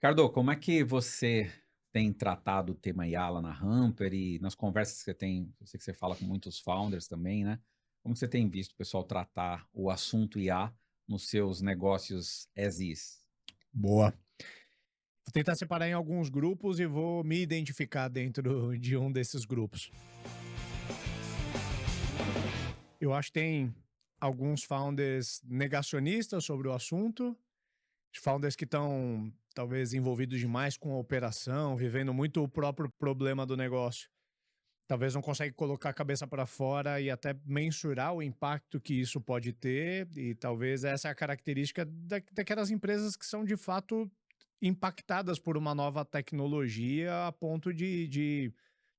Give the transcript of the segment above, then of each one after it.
Ricardo, como é que você tem tratado o tema IA lá na Hamper e nas conversas que você tem, eu sei que você fala com muitos founders também, né? Como você tem visto o pessoal tratar o assunto IA nos seus negócios as is? Boa. Vou tentar separar em alguns grupos e vou me identificar dentro de um desses grupos. Eu acho que tem alguns founders negacionistas sobre o assunto, founders que estão talvez envolvidos demais com a operação, vivendo muito o próprio problema do negócio. Talvez não consegue colocar a cabeça para fora e até mensurar o impacto que isso pode ter, e talvez essa é a característica daquelas empresas que são de fato impactadas por uma nova tecnologia a ponto de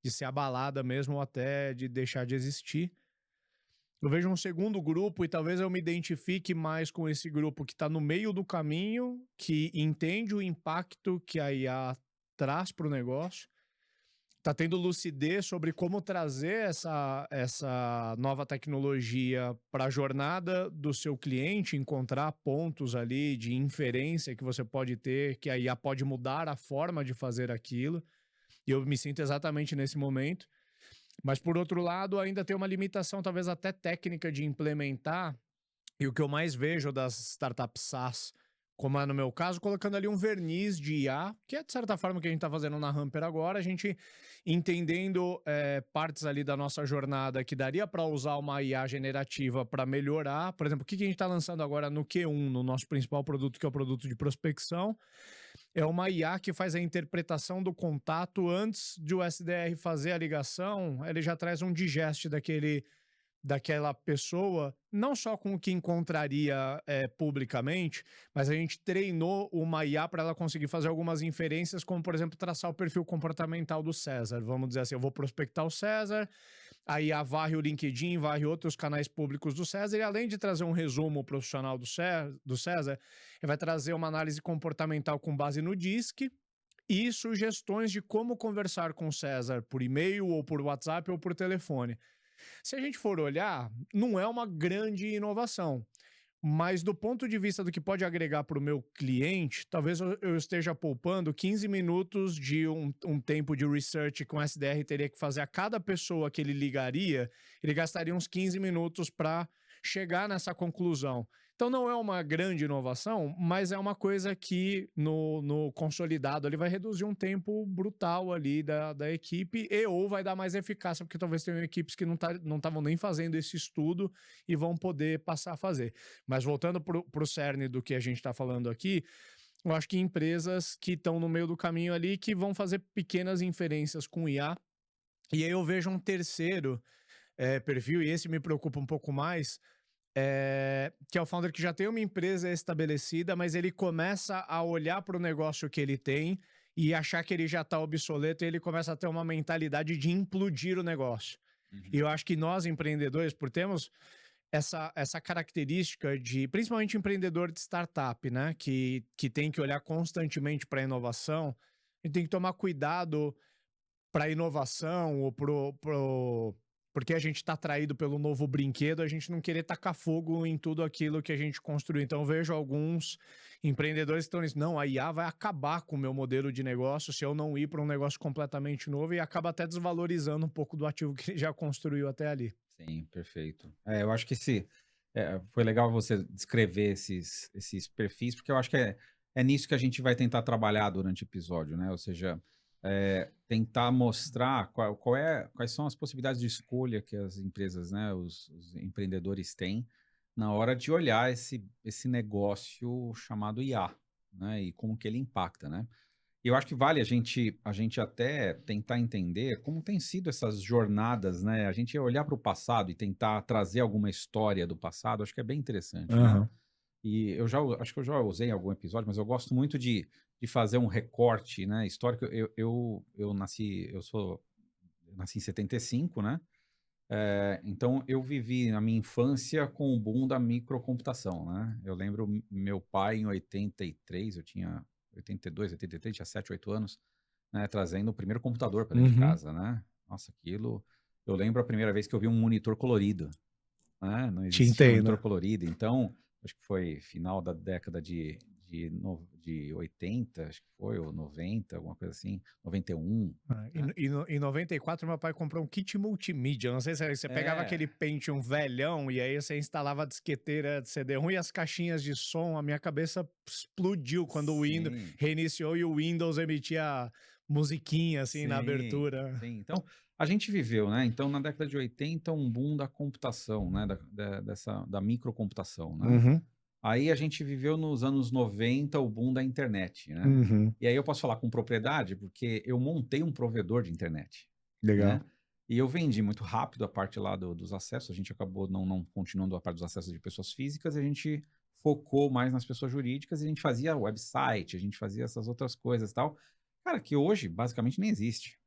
ser abalada mesmo ou até de deixar de existir. Eu vejo um segundo grupo e talvez eu me identifique mais com esse grupo que está no meio do caminho, que entende o impacto que a IA traz para o negócio, está tendo lucidez sobre como trazer essa nova tecnologia para a jornada do seu cliente, encontrar pontos ali de inferência que você pode ter, que a IA pode mudar a forma de fazer aquilo. E eu me sinto exatamente nesse momento. Mas, por outro lado, ainda tem uma limitação, talvez até técnica, de implementar. E o que eu mais vejo das startups SaaS, como é no meu caso, colocando ali um verniz de IA, que é de certa forma o que a gente está fazendo na Hamper agora, a gente entendendo partes ali da nossa jornada que daria para usar uma IA generativa para melhorar. Por exemplo, o que a gente está lançando agora no Q1, no nosso principal produto, que é o produto de prospecção, é uma IA que faz a interpretação do contato antes de o SDR fazer a ligação, ele já traz um digest daquela pessoa, não só com o que encontraria publicamente, mas a gente treinou uma IA para ela conseguir fazer algumas inferências, como, por exemplo, traçar o perfil comportamental do César. Vamos dizer assim, eu vou prospectar o César, a IA varre o LinkedIn, varre outros canais públicos do César, e além de trazer um resumo profissional do César, ele vai trazer uma análise comportamental com base no DISC, e sugestões de como conversar com o César por e-mail, ou por WhatsApp, ou por telefone. Se a gente for olhar, não é uma grande inovação, mas do ponto de vista do que pode agregar para o meu cliente, talvez eu esteja poupando 15 minutos de um tempo de research que um SDR teria que fazer a cada pessoa que ele ligaria, ele gastaria uns 15 minutos para chegar nessa conclusão. Então não é uma grande inovação, mas é uma coisa que no consolidado ele vai reduzir um tempo brutal ali da equipe, e ou vai dar mais eficácia, porque talvez tenham equipes que não estavam nem fazendo esse estudo e vão poder passar a fazer. Mas voltando para o cerne do que a gente está falando aqui, eu acho que empresas que estão no meio do caminho ali, que vão fazer pequenas inferências com IA. E aí eu vejo um terceiro perfil, e esse me preocupa um pouco mais, que é o founder que já tem uma empresa estabelecida, mas ele começa a olhar para o negócio que ele tem e achar que ele já está obsoleto, e ele começa a ter uma mentalidade de implodir o negócio. E Uhum. eu acho que nós, empreendedores, por termos essa característica de, principalmente empreendedor de startup, né, que tem que olhar constantemente para a inovação, a gente tem que tomar cuidado para a inovação ou porque a gente está atraído pelo novo brinquedo, a gente não querer tacar fogo em tudo aquilo que a gente construiu. Então, eu vejo alguns empreendedores que estão nisso. Não, a IA vai acabar com o meu modelo de negócio se eu não ir para um negócio completamente novo, e acaba até desvalorizando um pouco do ativo que ele já construiu até ali. Sim, perfeito. Eu acho que foi legal você descrever esses perfis, porque eu acho que é nisso que a gente vai tentar trabalhar durante o episódio, né? Ou seja, tentar mostrar quais são as possibilidades de escolha que as empresas, né, os empreendedores têm na hora de olhar esse negócio chamado IA, né? E como que ele impacta, né? E eu acho que vale a gente até tentar entender como tem sido essas jornadas, né, a gente olhar para o passado e tentar trazer alguma história do passado, acho que é bem interessante, né. Aham. E acho que eu já usei em algum episódio, mas eu gosto muito de fazer um recorte, né, histórico. Eu nasci em 75, né, então eu vivi a minha infância com o boom da microcomputação, né. Eu lembro meu pai em 83, eu tinha 82, 83, tinha 7, 8 anos, né, trazendo o primeiro computador para dentro de Uhum. casa, né. Nossa, aquilo eu lembro a primeira vez que eu vi um monitor colorido, né, não Te existia monitor entendo. colorido, então, acho que foi final da década de de 80, acho que foi, ou 90, alguma coisa assim, 91, né? Em 94, meu pai comprou um kit multimídia. Não sei se você pegava aquele É, Pentium velhão e aí você instalava a disqueteira de CD-ROM e as caixinhas de som. A minha cabeça explodiu quando o Windows sim, reiniciou e o Windows emitia musiquinha assim na sim, abertura. sim. Então, a gente viveu, né? Então, na década de 80, um boom da computação, né? Da microcomputação, né? Uhum, Aí a gente viveu nos anos 90 o boom da internet, né? uhum. E aí eu posso falar com propriedade, porque eu montei um provedor de internet, Legal. né? E eu vendi muito rápido a parte lá dos acessos, a gente acabou não continuando a parte dos acessos de pessoas físicas, a gente focou mais nas pessoas jurídicas e a gente fazia website, a gente fazia essas outras coisas e tal. Cara, que hoje basicamente nem existe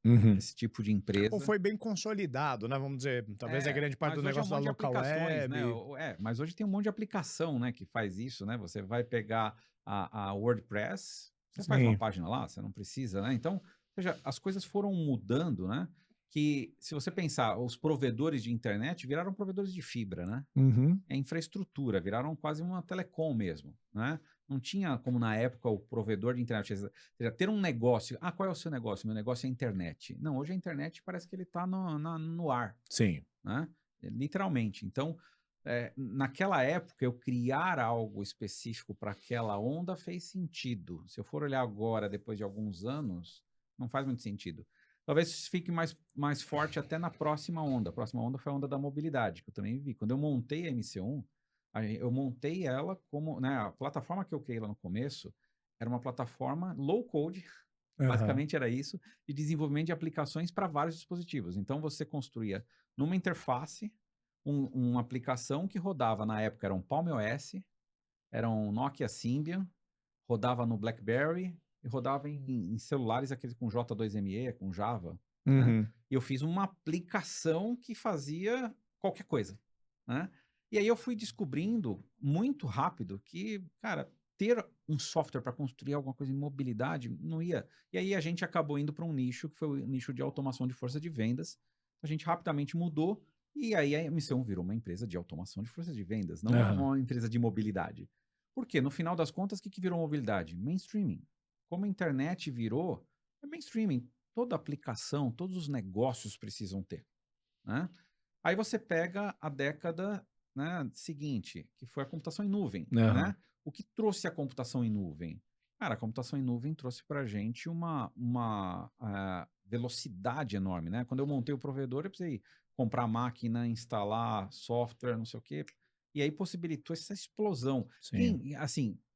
Uhum. esse tipo de Ou empresa. foi bem consolidado, né? Vamos dizer, talvez a grande parte do Mas hoje é um negócio da monte de local aplicações, né? web. Mas hoje tem um monte de aplicação, né, que faz isso, né? Você vai pegar a WordPress, você faz uma Sim. página lá, você não precisa, né? Então, ou seja, as coisas foram mudando, né? Que se você pensar, os provedores de internet viraram provedores de fibra, né? Uhum. É infraestrutura, viraram quase uma telecom mesmo, né? Não tinha como na época o provedor de internet, ou seja, ter um negócio. Ah, qual é o seu negócio? Meu negócio é a internet. Não, hoje a internet parece que ele está no ar, Sim. né? Literalmente. Então, naquela época, eu criar algo específico para aquela onda fez sentido. Se eu for olhar agora, depois de alguns anos, não faz muito sentido. Talvez fique mais forte até na próxima onda. A próxima onda foi a onda da mobilidade, que eu também vi. Quando eu montei a MC1, eu montei ela como, né, a plataforma que eu criei lá no começo era uma plataforma low code, Aham. basicamente era isso, de desenvolvimento de aplicações para vários dispositivos. Então você construía numa interface uma aplicação que rodava na época era um Palm OS, era um Nokia Symbian, rodava no BlackBerry e rodava em celulares aqueles com J2ME, com Java, né? Uhum. E eu fiz uma aplicação que fazia qualquer coisa, né? E aí eu fui descobrindo muito rápido que, cara, ter um software para construir alguma coisa em mobilidade não ia. E aí a gente acabou indo para um nicho que foi o nicho de automação de força de vendas. A gente rapidamente mudou e aí a MC1 virou uma empresa de automação de força de vendas, não Aham. uma empresa de mobilidade. Porque no final das contas, o que virou mobilidade? Mainstreaming. Como a internet virou, é mainstreaming. Toda aplicação, todos os negócios precisam ter, né? Aí você pega a década, né, seguinte, que foi a computação em nuvem, Aham. né? O que trouxe a computação em nuvem? Cara, a computação em nuvem trouxe para a gente uma velocidade enorme, né? Quando eu montei o provedor, eu precisei comprar máquina, instalar software, não sei o quê, e aí possibilitou essa explosão. Sim.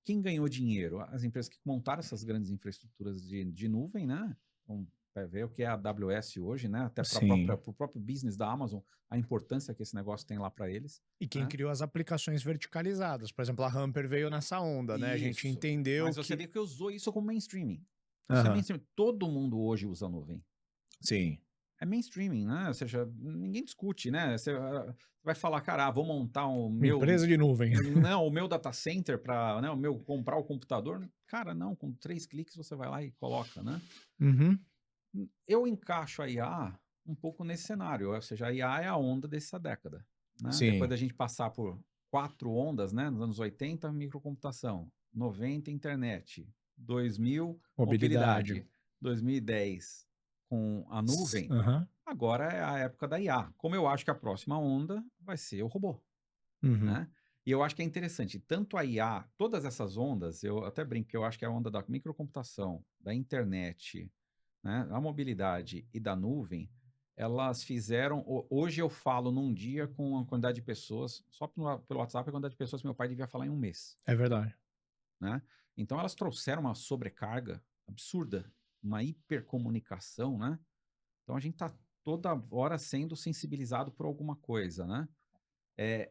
Quem ganhou dinheiro? As empresas que montaram essas grandes infraestruturas de nuvem, né? Então, vai ver o que é a AWS hoje, né? Até para Sim. o próprio business da Amazon, a importância que esse negócio tem lá para eles, E quem né? criou as aplicações verticalizadas. Por exemplo, a Hamper veio nessa onda, né? A gente Isso. entendeu Mas você que. vê que usou isso como mainstreaming. Isso é Aham. mainstream. Todo mundo hoje usa nuvem. Sim. É mainstreaming, né? Ou seja, ninguém discute, né? Você vai falar, cara, vou montar Uma empresa de nuvem. não, o meu data center para, né, o meu comprar o computador. Cara, não, com 3 cliques você vai lá e coloca, né? Uhum. Eu encaixo a IA um pouco nesse cenário, ou seja, a IA é a onda dessa década, né? Depois Sim. da gente passar por 4 ondas, né? Nos anos 80, microcomputação, 90, internet, 2000, Mobilidade. mobilidade, 2010, com a nuvem, Aham. agora é a época da IA. Como eu acho que a próxima onda vai ser o robô, Uhum. né? E eu acho que é interessante, tanto a IA, todas essas ondas, eu até brinco que eu acho que a onda da microcomputação, da internet, né, a mobilidade e da nuvem, elas fizeram. Hoje eu falo num dia com a quantidade de pessoas, só pelo WhatsApp, a quantidade de pessoas que meu pai devia falar em um mês, É verdade. né? Então elas trouxeram uma sobrecarga absurda, uma hipercomunicação, né? Então a gente está toda hora sendo sensibilizado por alguma coisa, né?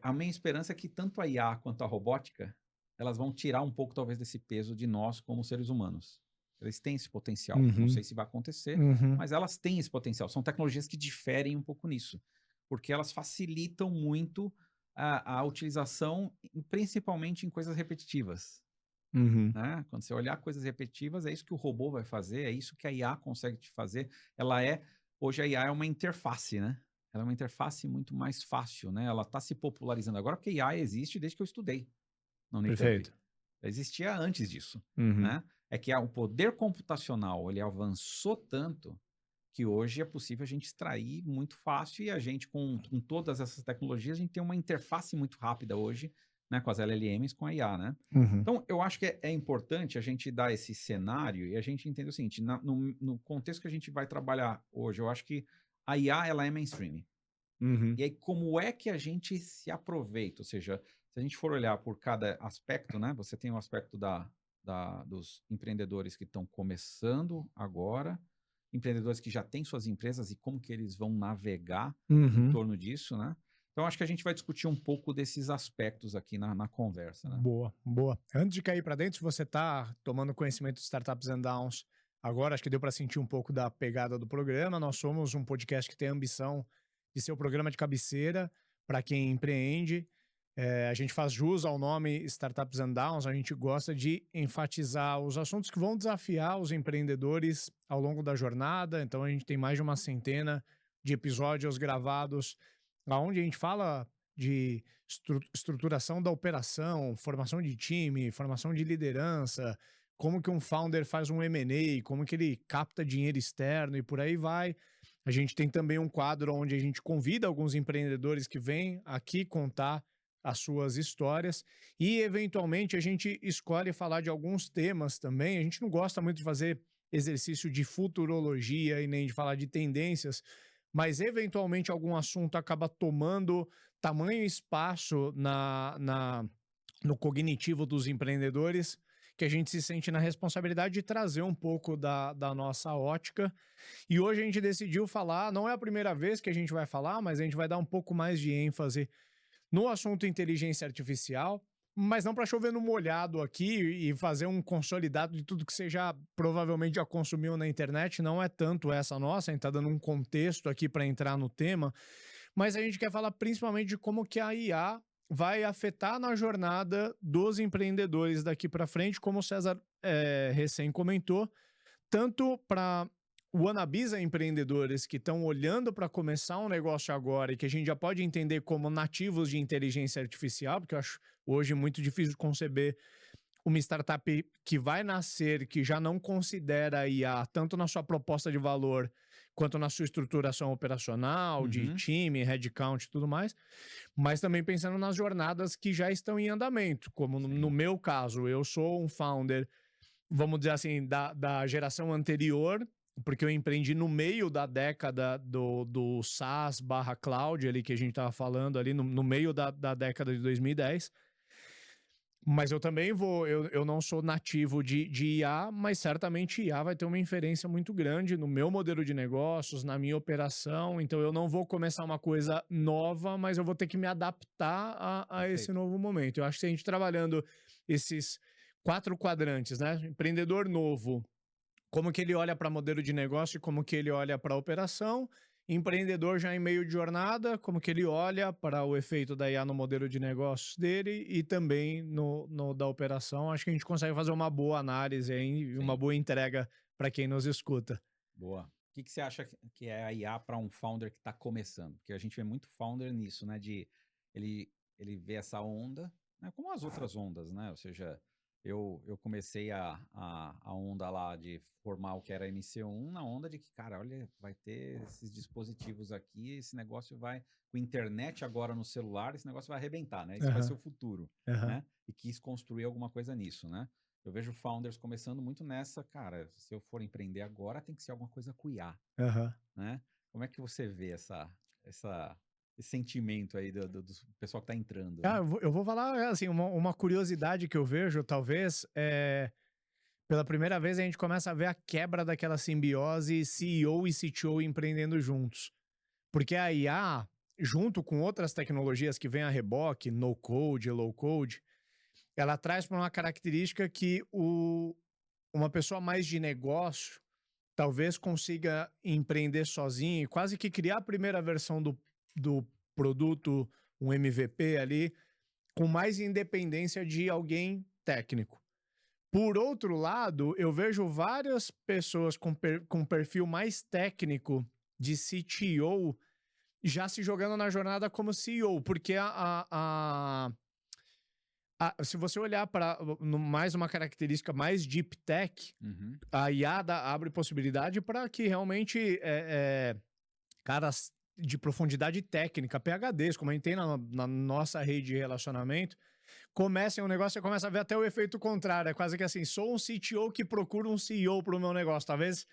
A minha esperança é que tanto a IA quanto a robótica, elas vão tirar um pouco, talvez, desse peso de nós como seres humanos. Eles têm esse potencial. Não Uhum. sei se vai acontecer, Uhum. mas elas têm esse potencial. São tecnologias que diferem um pouco nisso, porque elas facilitam muito a utilização, principalmente em coisas repetitivas. Uhum. Né? Quando você olhar coisas repetitivas, é isso que o robô vai fazer, é isso que a IA consegue te fazer. Hoje a IA é uma interface, né? Ela é uma interface muito mais fácil, né? Ela está se popularizando agora porque a IA existe desde que eu estudei na Unicamp. Perfeito. existia antes disso, Uhum. né? É que o poder computacional, ele avançou tanto que hoje é possível a gente extrair muito fácil e a gente com todas essas tecnologias, a gente tem uma interface muito rápida hoje, né, com as LLMs, com a IA, né? Uhum. Então, eu acho que é importante a gente dar esse cenário e a gente entender o seguinte, no contexto que a gente vai trabalhar hoje, eu acho que a IA, ela é mainstream. Uhum. E aí, como é que a gente se aproveita? Ou seja, se a gente for olhar por cada aspecto, né? Você tem o aspecto dos empreendedores que estão começando agora, empreendedores que já têm suas empresas e como que eles vão navegar em Uhum. torno disso, né? Então, acho que a gente vai discutir um pouco desses aspectos aqui na conversa, né? Boa, boa. Antes de cair para dentro, se você está tomando conhecimento de Startups and Downs agora, acho que deu para sentir um pouco da pegada do programa. Nós somos um podcast que tem a ambição de ser o programa de cabeceira para quem empreende. A gente faz jus ao nome Startups and Downs, a gente gosta de enfatizar os assuntos que vão desafiar os empreendedores ao longo da jornada. Então, a gente tem mais de uma centena de episódios gravados, onde a gente fala de estruturação da operação, formação de time, formação de liderança, como que um founder faz um M&A, como que ele capta dinheiro externo e por aí vai. A gente tem também um quadro onde a gente convida alguns empreendedores que vêm aqui contar as suas histórias e, eventualmente, a gente escolhe falar de alguns temas também. A gente não gosta muito de fazer exercício de futurologia e nem de falar de tendências, mas, eventualmente, algum assunto acaba tomando tamanho espaço no cognitivo dos empreendedores que a gente se sente na responsabilidade de trazer um pouco da nossa ótica. E hoje a gente decidiu falar, não é a primeira vez que a gente vai falar, mas a gente vai dar um pouco mais de ênfase no assunto inteligência artificial, mas não para chover no molhado aqui e fazer um consolidado de tudo que você já provavelmente já consumiu na internet. Não é tanto essa nossa, a gente está dando um contexto aqui para entrar no tema, mas a gente quer falar principalmente de como que a IA vai afetar na jornada dos empreendedores daqui para frente, como o César recém comentou, tanto para wannabes empreendedores que estão olhando para começar um negócio agora e que a gente já pode entender como nativos de inteligência artificial, porque eu acho hoje muito difícil conceber uma startup que vai nascer, que já não considera a IA tanto na sua proposta de valor quanto na sua estruturação operacional, de Uhum. time, headcount e tudo mais, mas também pensando nas jornadas que já estão em andamento, como no Sim. meu caso, eu sou um founder, vamos dizer assim, da geração anterior, porque eu empreendi no meio da década do SaaS barra cloud, ali que a gente estava falando, ali no meio da década de 2010. Mas eu também eu não sou nativo de IA, mas certamente IA vai ter uma inferência muito grande no meu modelo de negócios, na minha operação. Então eu não vou começar uma coisa nova, mas eu vou ter que me adaptar a esse Perfeito. novo momento. Eu acho que a gente trabalhando esses 4 quadrantes, né? Empreendedor novo, como que ele olha para modelo de negócio e como que ele olha para a operação. Empreendedor já em meio de jornada, como que ele olha para o efeito da IA no modelo de negócios dele e também no da operação. Acho que a gente consegue fazer uma boa análise aí e uma Sim. boa entrega para quem nos escuta. Boa. O que você acha que é a IA para um founder que está começando? Porque a gente vê muito founder nisso, né? De ele vê essa onda, né? Como as outras ondas, né? Ou seja, eu comecei a onda lá de formar o que era MC1 na onda de que, cara, olha, vai ter esses dispositivos aqui, esse negócio vai, com internet agora no celular, esse negócio vai arrebentar, né? Isso vai ser Aham, o futuro, aham, né? E quis construir alguma coisa nisso, né? Eu vejo founders começando muito nessa, cara, se eu for empreender agora, tem que ser alguma coisa com IA, aham. né? Como é que você vê esse sentimento aí do pessoal que está entrando, Ah, né? eu vou falar, assim, uma curiosidade que eu vejo, talvez, pela primeira vez a gente começa a ver a quebra daquela simbiose CEO e CTO empreendendo juntos. Porque a IA, junto com outras tecnologias que vêm a reboque, no code, low code, ela traz para uma característica que uma pessoa mais de negócio talvez consiga empreender sozinho e quase que criar a primeira versão do produto, um MVP ali, com mais independência de alguém técnico. Por outro lado, eu vejo várias pessoas com perfil mais técnico de CTO já se jogando na jornada como CEO, porque Se você olhar para mais uma característica mais deep tech, Uhum. a IA abre possibilidade para que realmente caras de profundidade técnica, PhDs, como a gente tem na nossa rede de relacionamento, comecem um negócio, você começa a ver até o efeito contrário. É quase que assim, sou um CTO que procura um CEO para o meu negócio. Talvez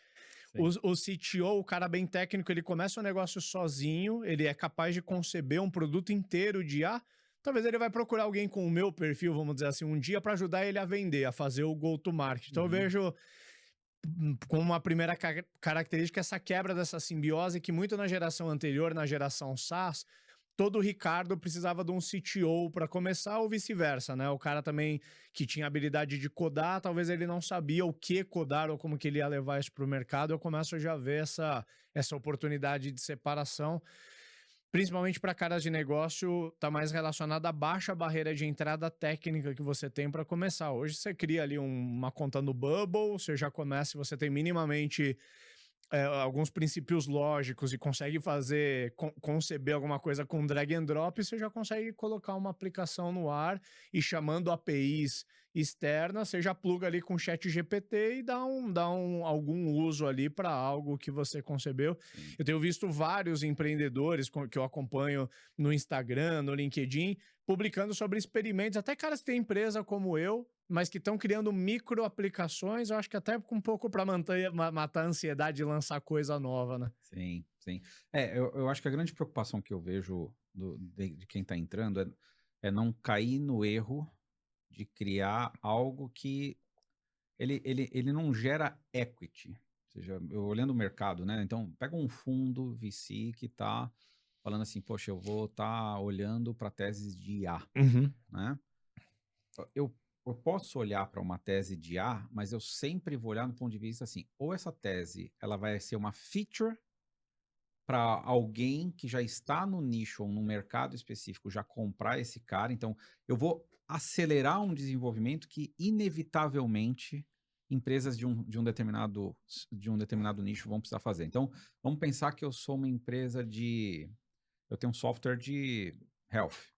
Sim. o CTO, o cara bem técnico, ele começa o negócio sozinho, ele é capaz de conceber um produto inteiro de IA. Talvez ele vai procurar alguém com o meu perfil, vamos dizer assim, um dia para ajudar ele a vender, a fazer o go-to-market. Então eu Uhum. vejo como uma primeira característica essa quebra dessa simbiose que muito na geração anterior, na geração SaaS, todo Ricardo precisava de um CTO para começar ou vice-versa, né? O cara também que tinha habilidade de codar, talvez ele não sabia o que codar ou como que ele ia levar isso para o mercado. Eu começo a já ver essa oportunidade de separação, principalmente para caras de negócio, tá mais relacionado à baixa barreira de entrada técnica que você tem para começar. Hoje você cria ali uma conta no Bubble, você já começa, você tem minimamente alguns princípios lógicos e consegue fazer, conceber alguma coisa com drag and drop, você já consegue colocar uma aplicação no ar e chamando APIs externas, você já pluga ali com o chat GPT e algum uso ali para algo que você concebeu. Sim. Eu tenho visto vários empreendedores que eu acompanho no Instagram, no LinkedIn, publicando sobre experimentos, até caras que têm empresa como eu, mas que estão criando micro aplicações, eu acho que até um pouco para matar a ansiedade de lançar coisa nova, né? Sim, sim. Eu acho que a grande preocupação que eu vejo de quem está entrando é não cair no erro de criar algo que ele não gera equity. Ou seja, eu olhando o mercado, né? Então, pega um fundo VC que está falando assim, poxa, eu vou estar olhando para teses de IA, Uhum. né? Eu, eu posso olhar para uma tese de IA, mas eu sempre vou olhar no ponto de vista assim, ou essa tese ela vai ser uma feature para alguém que já está no nicho ou no mercado específico já comprar esse cara. Então, eu vou acelerar um desenvolvimento que, inevitavelmente, empresas de um determinado nicho vão precisar fazer. Então, vamos pensar que eu sou uma empresa de. Eu tenho um software de health,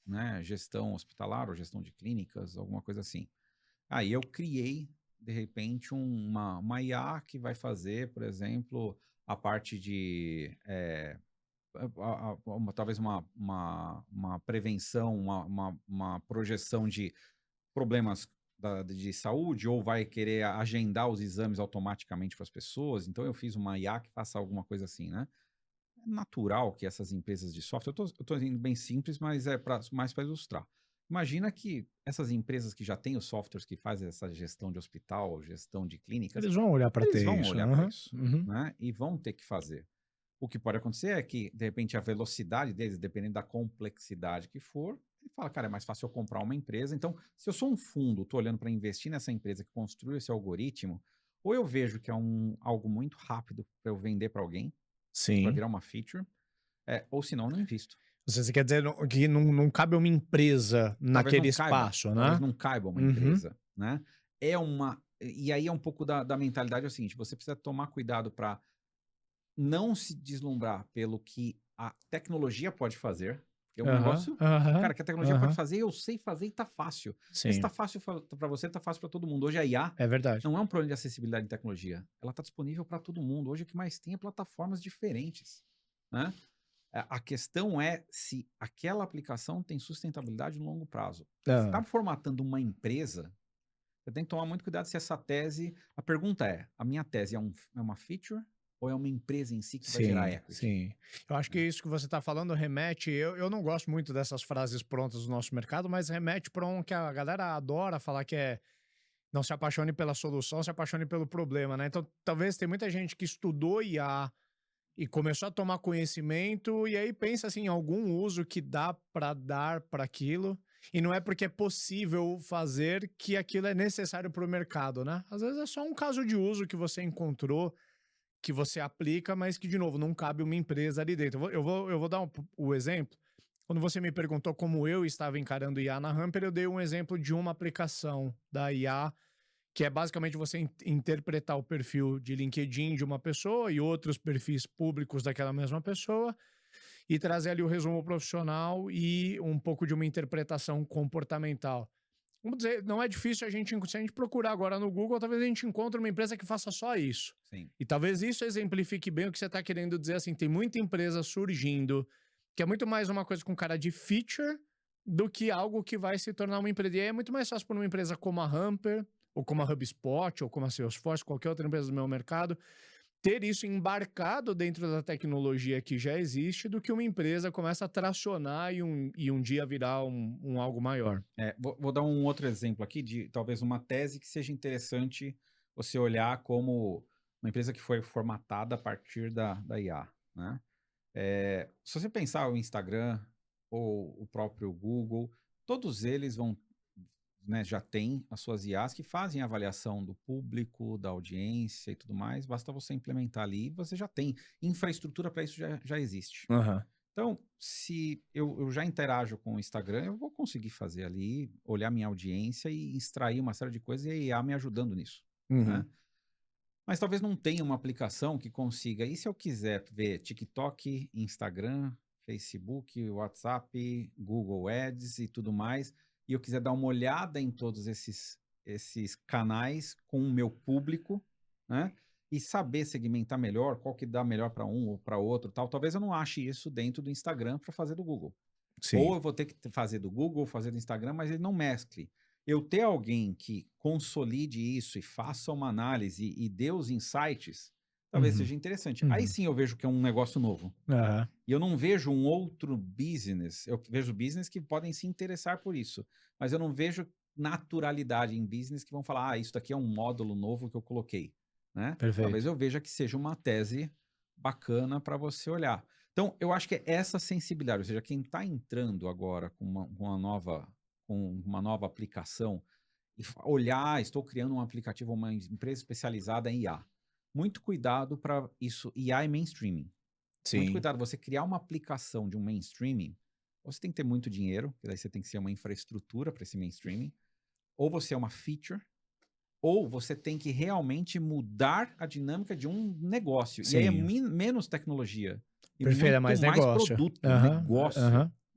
né? Gestão hospitalar ou gestão de clínicas, alguma coisa assim. Aí eu criei, de repente, uma IA que vai fazer, por exemplo, a parte de talvez uma prevenção, uma projeção de problemas de saúde, ou vai querer agendar os exames automaticamente para as pessoas. Então eu fiz uma IA que faça alguma coisa assim, né? É natural que essas empresas de software, eu estou indo bem simples, mas é mais para ilustrar. Imagina que essas empresas que já têm os softwares que fazem essa gestão de hospital, gestão de clínicas, Eles vão olhar para eles ter vão isso. olhar para Uhum. isso, Uhum. né? E vão ter que fazer. O que pode acontecer é que, de repente, a velocidade deles, dependendo da complexidade que for, ele fala, cara, é mais fácil eu comprar uma empresa. Então, se eu sou um fundo, estou olhando para investir nessa empresa que construiu esse algoritmo, ou eu vejo que é algo muito rápido para eu vender para alguém, isso vai Sim. virar uma feature, ou senão eu não invisto. Você quer dizer que não cabe uma empresa naquele espaço, Talvez né? não caiba uma Uhum. empresa, né? E aí é um pouco da mentalidade, é o seguinte, você precisa tomar cuidado para não se deslumbrar pelo que a tecnologia pode fazer, porque é um Aham, negócio, aham, cara, que a tecnologia pode aham. fazer, eu sei fazer e tá fácil. Mas tá Sim, fácil para você, tá fácil para todo mundo. Hoje a IA é verdade. não é um problema de acessibilidade de tecnologia, ela tá disponível para todo mundo. Hoje o que mais tem é plataformas diferentes, né? A questão é se aquela aplicação tem sustentabilidade no longo prazo. Você está Ah, formatando uma empresa, você tem que tomar muito cuidado se essa tese. A pergunta é: a minha tese é uma feature ou é uma empresa em si que vai gerar sim, equity? sim. Eu acho que isso que você está falando remete. Eu não gosto muito dessas frases prontas do nosso mercado, mas remete para um que a galera adora falar que é não se apaixone pela solução, se apaixone pelo problema, né? Então, talvez tem muita gente que estudou IA e começou a tomar conhecimento e aí pensa assim, em algum uso que dá para dar para aquilo. E não é porque é possível fazer que aquilo é necessário para o mercado, né? Às vezes é só um caso de uso que você encontrou, que você aplica, mas que, de novo, não cabe uma empresa ali dentro. Eu vou dar o exemplo. Quando você me perguntou como eu estava encarando IA na Hamper, eu dei um exemplo de uma aplicação da IA que é basicamente você interpretar o perfil de LinkedIn de uma pessoa e outros perfis públicos daquela mesma pessoa e trazer ali o resumo profissional e um pouco de uma interpretação comportamental. Vamos dizer, não é difícil se a gente procurar agora no Google, talvez a gente encontre uma empresa que faça só isso. Sim. E talvez isso exemplifique bem o que você está querendo dizer, assim, tem muita empresa surgindo, que é muito mais uma coisa com cara de feature do que algo que vai se tornar uma empresa. E aí é muito mais fácil para uma empresa como a Hamper, ou como a HubSpot, ou como a Salesforce, qualquer outra empresa do meu mercado, ter isso embarcado dentro da tecnologia que já existe, do que uma empresa começa a tracionar e um dia virar um algo maior. Vou dar um outro exemplo aqui de talvez uma tese que seja interessante você olhar como uma empresa que foi formatada a partir da IA, né? Se você pensar o Instagram ou o próprio Google, todos eles vão, né, já têm as suas IAs que fazem a avaliação do público, da audiência e tudo mais. Basta você implementar ali, você já tem infraestrutura para isso, já existe. Uhum. Então, se eu já interajo com o Instagram, eu vou conseguir fazer ali, olhar minha audiência e extrair uma série de coisas e a IA me ajudando nisso, né? Mas talvez não tenha uma aplicação que consiga. E se eu quiser ver TikTok, Instagram, Facebook, WhatsApp, Google Ads e tudo mais, e eu quiser dar uma olhada em todos esses canais com o meu público, né? E saber segmentar melhor, qual que dá melhor para um ou para outro, tal. Talvez eu não ache isso dentro do Instagram para fazer do Google. Sim. Ou eu vou ter que fazer do Google, fazer do Instagram, mas ele não mescle. Eu ter alguém que consolide isso e faça uma análise e dê os insights, talvez seja interessante. Aí sim eu vejo que é um negócio novo. E eu não vejo um outro business, eu vejo business que podem se interessar por isso, mas eu não vejo naturalidade em business que vão falar, isso daqui é um módulo novo que eu coloquei, né? Perfeito. Talvez eu veja que seja uma tese bacana para você olhar. Então, eu acho que é essa sensibilidade, ou seja, quem está entrando agora com uma nova aplicação e olhar, estou criando um aplicativo, uma empresa especializada em IA. Muito cuidado para isso, IA e mainstreaming. Muito cuidado, você criar uma aplicação de um mainstreaming, ou você tem que ter muito dinheiro, que daí você tem que ser uma infraestrutura para esse mainstreaming, ou você é uma feature, ou você tem que realmente mudar a dinâmica de um negócio. E aí é menos tecnologia e Perfeito, é muito mais mais negócio. produto, negócio.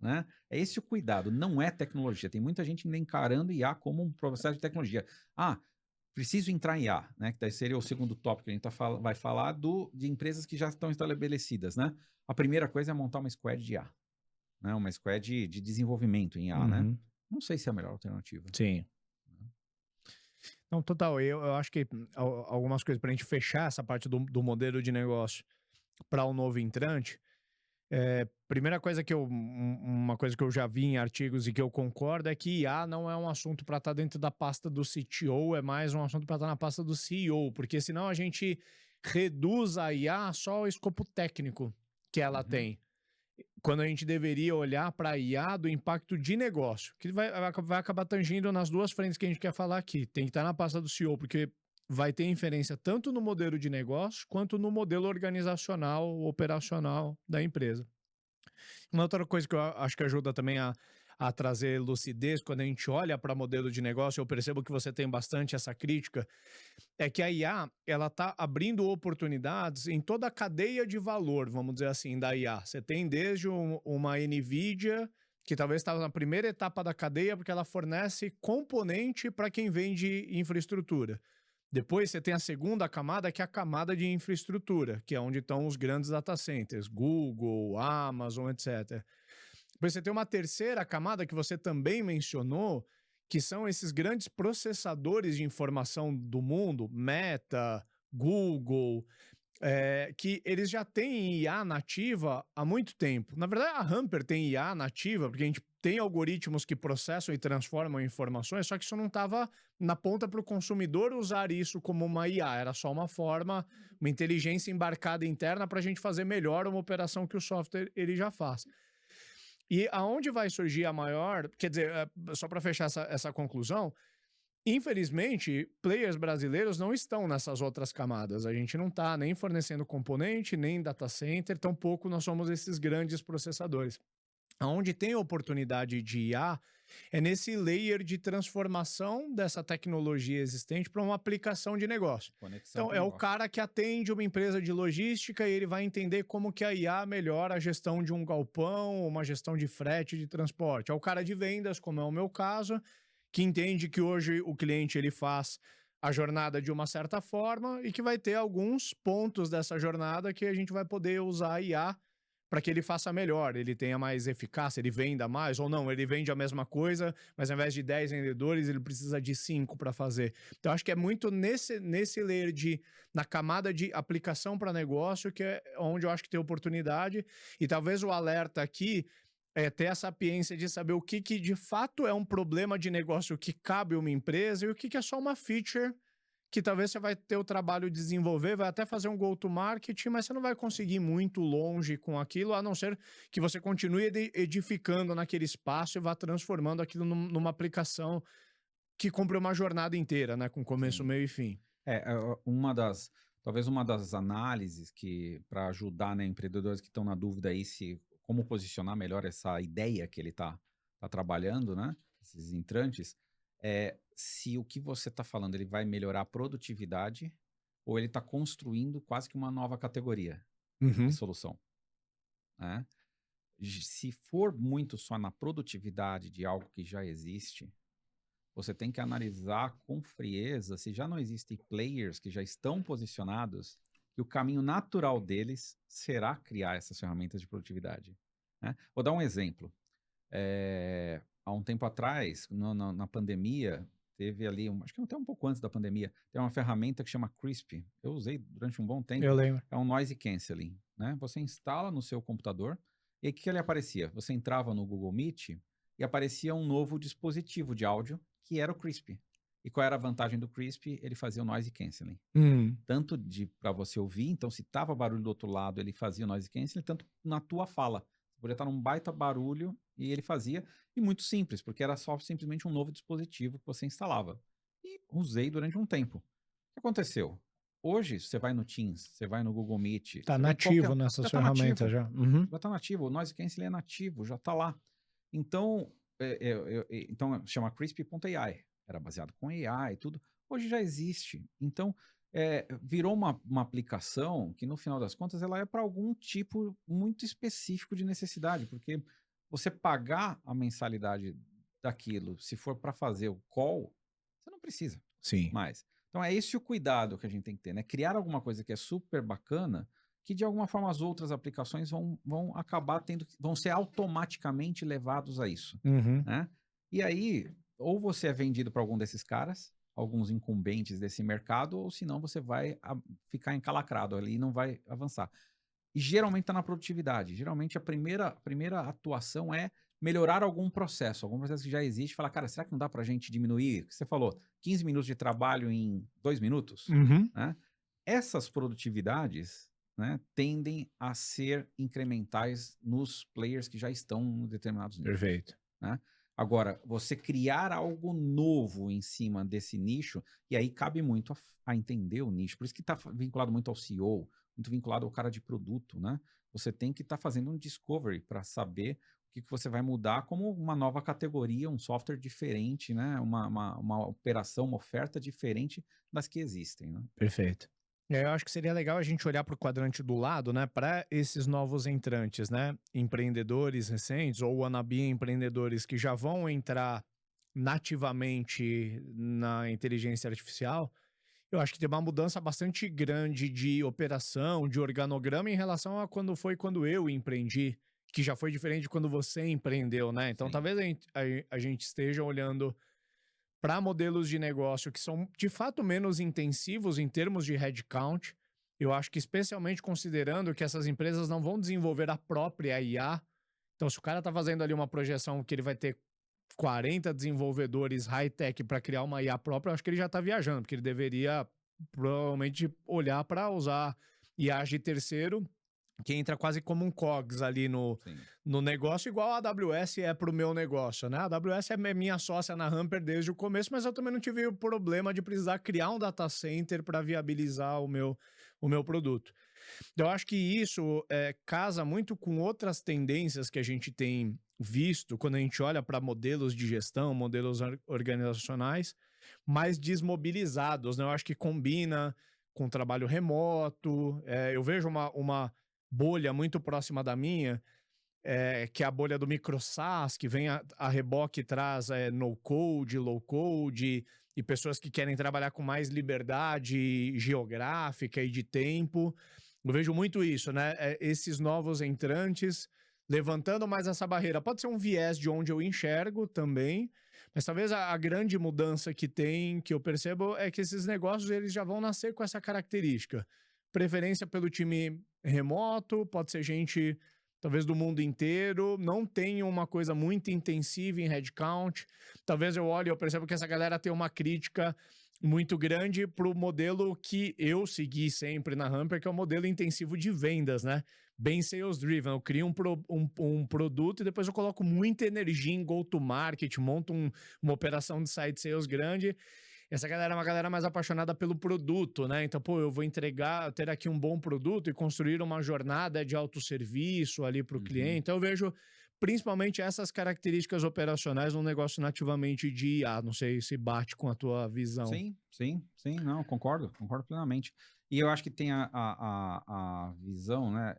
Né? É esse o cuidado, não é tecnologia. Tem muita gente ainda encarando IA como um processo de tecnologia. Preciso entrar em IA, né? Que daí seria o segundo tópico que a gente vai falar de empresas que já estão estabelecidas, né? A primeira coisa é montar uma squad de IA, né? Uma squad de desenvolvimento em IA, né? Não sei se é a melhor alternativa. Sim. Não, total. Eu acho que algumas coisas para a gente fechar essa parte do modelo de negócio para o novo entrante. Primeira coisa uma coisa que eu já vi em artigos e que eu concordo é que IA não é um assunto para estar dentro da pasta do CTO, é mais um assunto para estar na pasta do CEO, porque senão a gente reduz a IA só ao escopo técnico que ela tem. Quando a gente deveria olhar para a IA do impacto de negócio, que vai acabar tangindo nas duas frentes que a gente quer falar aqui. Tem que estar na pasta do CEO, porque vai ter inferência tanto no modelo de negócio quanto no modelo organizacional, operacional da empresa. Uma outra coisa que eu acho que ajuda também a trazer lucidez quando a gente olha para modelo de negócio, eu percebo que você tem bastante essa crítica, é que a IA, ela está abrindo oportunidades em toda a cadeia de valor, vamos dizer assim, da IA. Você tem desde uma NVIDIA, que talvez está na primeira etapa da cadeia, porque ela fornece componente para quem vende infraestrutura. Depois você tem a segunda camada, que é a camada de infraestrutura, que é onde estão os grandes data centers, Google, Amazon, etc. Depois você tem uma terceira camada que você também mencionou, que são esses grandes processadores de informação do mundo, Meta, Google, que eles já têm IA nativa há muito tempo. Na verdade, a Hamper tem IA nativa, porque a gente tem algoritmos que processam e transformam informações, só que isso não estava na ponta para o consumidor usar isso como uma IA, era só uma forma, uma inteligência embarcada interna para a gente fazer melhor uma operação que o software ele já faz. E aonde vai surgir a maior, quer dizer, só para fechar essa conclusão, infelizmente, players brasileiros não estão nessas outras camadas. A gente não está nem fornecendo componente, nem data center, tampouco nós somos esses grandes processadores. Onde tem oportunidade de IA é nesse layer de transformação dessa tecnologia existente para uma aplicação de negócio. Conexão Então, com o é o negócio. cara que atende uma empresa de logística e ele vai entender como que a IA melhora a gestão de um galpão, uma gestão de frete de transporte. É o cara de vendas, como é o meu caso, que entende que hoje o cliente ele faz a jornada de uma certa forma e que vai ter alguns pontos dessa jornada que a gente vai poder usar a IA para que ele faça melhor, ele tenha mais eficácia, ele venda mais, ou não, ele vende a mesma coisa, mas ao invés de 10 vendedores, ele precisa de 5 para fazer. Então, acho que é muito nesse layer na camada de aplicação para negócio, que é onde eu acho que tem oportunidade, e talvez o alerta aqui é ter a sapiência de saber o que de fato é um problema de negócio que cabe uma empresa e o que é só uma feature que talvez você vai ter o trabalho de desenvolver, vai até fazer um go-to-market, mas você não vai conseguir ir muito longe com aquilo, a não ser que você continue edificando naquele espaço e vá transformando aquilo numa aplicação que cumpre uma jornada inteira, né? Com começo, Sim. meio e fim. Talvez uma das análises que para ajudar, né, empreendedores que estão na dúvida aí se como posicionar melhor essa ideia que ele tá trabalhando, né, esses entrantes, é se o que você está falando ele vai melhorar a produtividade ou ele está construindo quase que uma nova categoria de Uhum. solução, né? Se for muito só na produtividade de algo que já existe, você tem que analisar com frieza se já não existem players que já estão posicionados, que o caminho natural deles será criar essas ferramentas de produtividade, né? Vou dar um exemplo. Há um tempo atrás, na pandemia, teve ali, acho que até um pouco antes da pandemia, tem uma ferramenta que chama Crispy. Eu usei durante um bom Eu tempo. lembro. É um noise cancelling, né? Você instala no seu computador e aí o que ele aparecia? Você entrava no Google Meet e aparecia um novo dispositivo de áudio que era o Crispy. E qual era a vantagem do Crispy? Ele fazia o noise cancelling. Tanto para você ouvir, então se tava barulho do outro lado, ele fazia o noise cancelling, tanto na tua fala. Você podia estar num baita barulho e ele fazia, e muito simples, porque era só simplesmente um novo dispositivo que você instalava. E usei durante um tempo. O que aconteceu? Hoje, você vai no Teams, você vai no Google Meet, Tá você vai em qualquer... nativo Já nessas está nativo. ferramentas já. Uhum. Já está nativo. O noise cancelling é nativo, já está lá. Então, então chama Crispy.ai. Era baseado com AI e tudo. Hoje já existe. Então, virou uma aplicação que, no final das contas, ela é para algum tipo muito específico de necessidade, porque você pagar a mensalidade daquilo, se for para fazer o call, você não precisa Sim. mais. Então, é esse o cuidado que a gente tem que ter, né? Criar alguma coisa que é super bacana, que de alguma forma as outras aplicações vão acabar vão ser automaticamente levados a isso, Uhum. né? E aí, ou você é vendido para algum desses caras, alguns incumbentes desse mercado, ou senão você vai ficar encalacrado ali e não vai avançar. E geralmente está na produtividade. Geralmente a primeira atuação é melhorar algum processo que já existe. Falar, cara, será que não dá para a gente diminuir? O que você falou, 15 minutos de trabalho em 2 minutos? Uhum. Né? Essas produtividades, né, tendem a ser incrementais nos players que já estão em determinados nichos. Perfeito. Né? Agora, você criar algo novo em cima desse nicho, e aí cabe muito a entender o nicho. Por isso que está vinculado muito ao CEO, muito vinculado ao cara de produto, né? Você tem que estar fazendo um discovery para saber o que você vai mudar como uma nova categoria, um software diferente, né? Uma operação, uma oferta diferente das que existem, né? Perfeito. E aí eu acho que seria legal a gente olhar para o quadrante do lado, né, para esses novos entrantes, né, empreendedores recentes ou wannabe empreendedores que já vão entrar nativamente na inteligência artificial. Eu acho que tem uma mudança bastante grande de operação, de organograma em relação a quando eu empreendi, que já foi diferente de quando você empreendeu, né? Então, Sim. talvez a gente esteja olhando para modelos de negócio que são de fato menos intensivos em termos de headcount. Eu acho que especialmente considerando que essas empresas não vão desenvolver a própria IA. Então, se o cara está fazendo ali uma projeção que ele vai ter 40 desenvolvedores high-tech para criar uma IA própria, eu acho que ele já está viajando, porque ele deveria provavelmente olhar para usar IAs de terceiro, que entra quase como um COGS ali no negócio, igual a AWS é para o meu negócio, né? A AWS é minha sócia na Hamper desde o começo, mas eu também não tive o problema de precisar criar um data center para viabilizar o meu produto. Eu acho que isso casa muito com outras tendências que a gente tem visto quando a gente olha para modelos de gestão, modelos organizacionais mais desmobilizados, né? Eu acho que combina com trabalho remoto. Eu vejo uma bolha muito próxima da minha, que é a bolha do micro SaaS, que vem a reboque e traz no code, low code, e pessoas que querem trabalhar com mais liberdade geográfica e de tempo. Eu vejo muito isso, né? Esses novos entrantes levantando mais essa barreira. Pode ser um viés de onde eu enxergo também, mas talvez a grande mudança que tem, que eu percebo, é que esses negócios eles já vão nascer com essa característica. Preferência pelo time remoto, pode ser gente talvez do mundo inteiro, não tem uma coisa muito intensiva em headcount. Talvez eu olhe e eu percebo que essa galera tem uma crítica muito grande para o modelo que eu segui sempre na Humper, que é o modelo intensivo de vendas, né? Bem sales driven. Eu crio um produto e depois eu coloco muita energia em go-to-market, monto uma operação de site sales grande. Essa galera é uma galera mais apaixonada pelo produto, né? Então, pô, eu vou ter aqui um bom produto e construir uma jornada de autosserviço ali para o cliente. Então, eu vejo principalmente essas características operacionais num negócio nativamente de IA. Não sei se bate com a tua visão. Sim, não, concordo plenamente. E eu acho que tem a visão, né?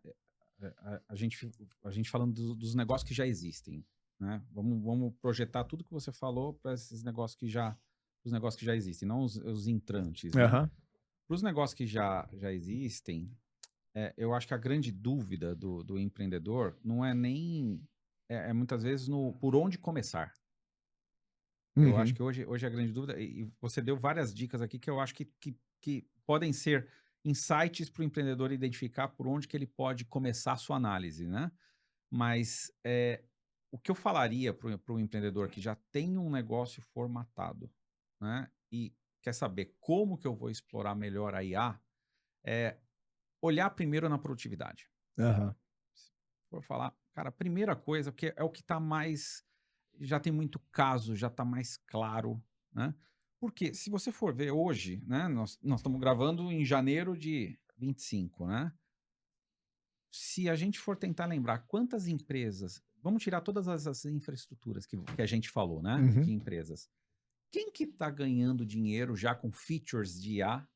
A gente falando dos negócios que já existem, né? Vamos projetar tudo que você falou para esses negócios os negócios que já existem, não os entrantes, né? Aham. Para os negócios que já existem, eu acho que a grande dúvida do empreendedor não é nem... muitas vezes por onde começar. Eu acho Uhum. que hoje a grande dúvida, e você deu várias dicas aqui que eu acho que podem ser insights para o empreendedor identificar por onde que ele pode começar a sua análise, né? Mas o que eu falaria para o empreendedor que já tem um negócio formatado, né? E quer saber como que eu vou explorar melhor a IA, é olhar primeiro na produtividade. Aham. Vou falar, cara, a primeira coisa, porque é o que está mais... Já tem muito caso, já está mais claro, né? Porque se você for ver hoje, né? Nós estamos gravando em janeiro de 25, né? Se a gente for tentar lembrar quantas empresas... Vamos tirar todas essas infraestruturas que a gente falou, né? Uhum. De empresas. Quem que está ganhando dinheiro já com features de IA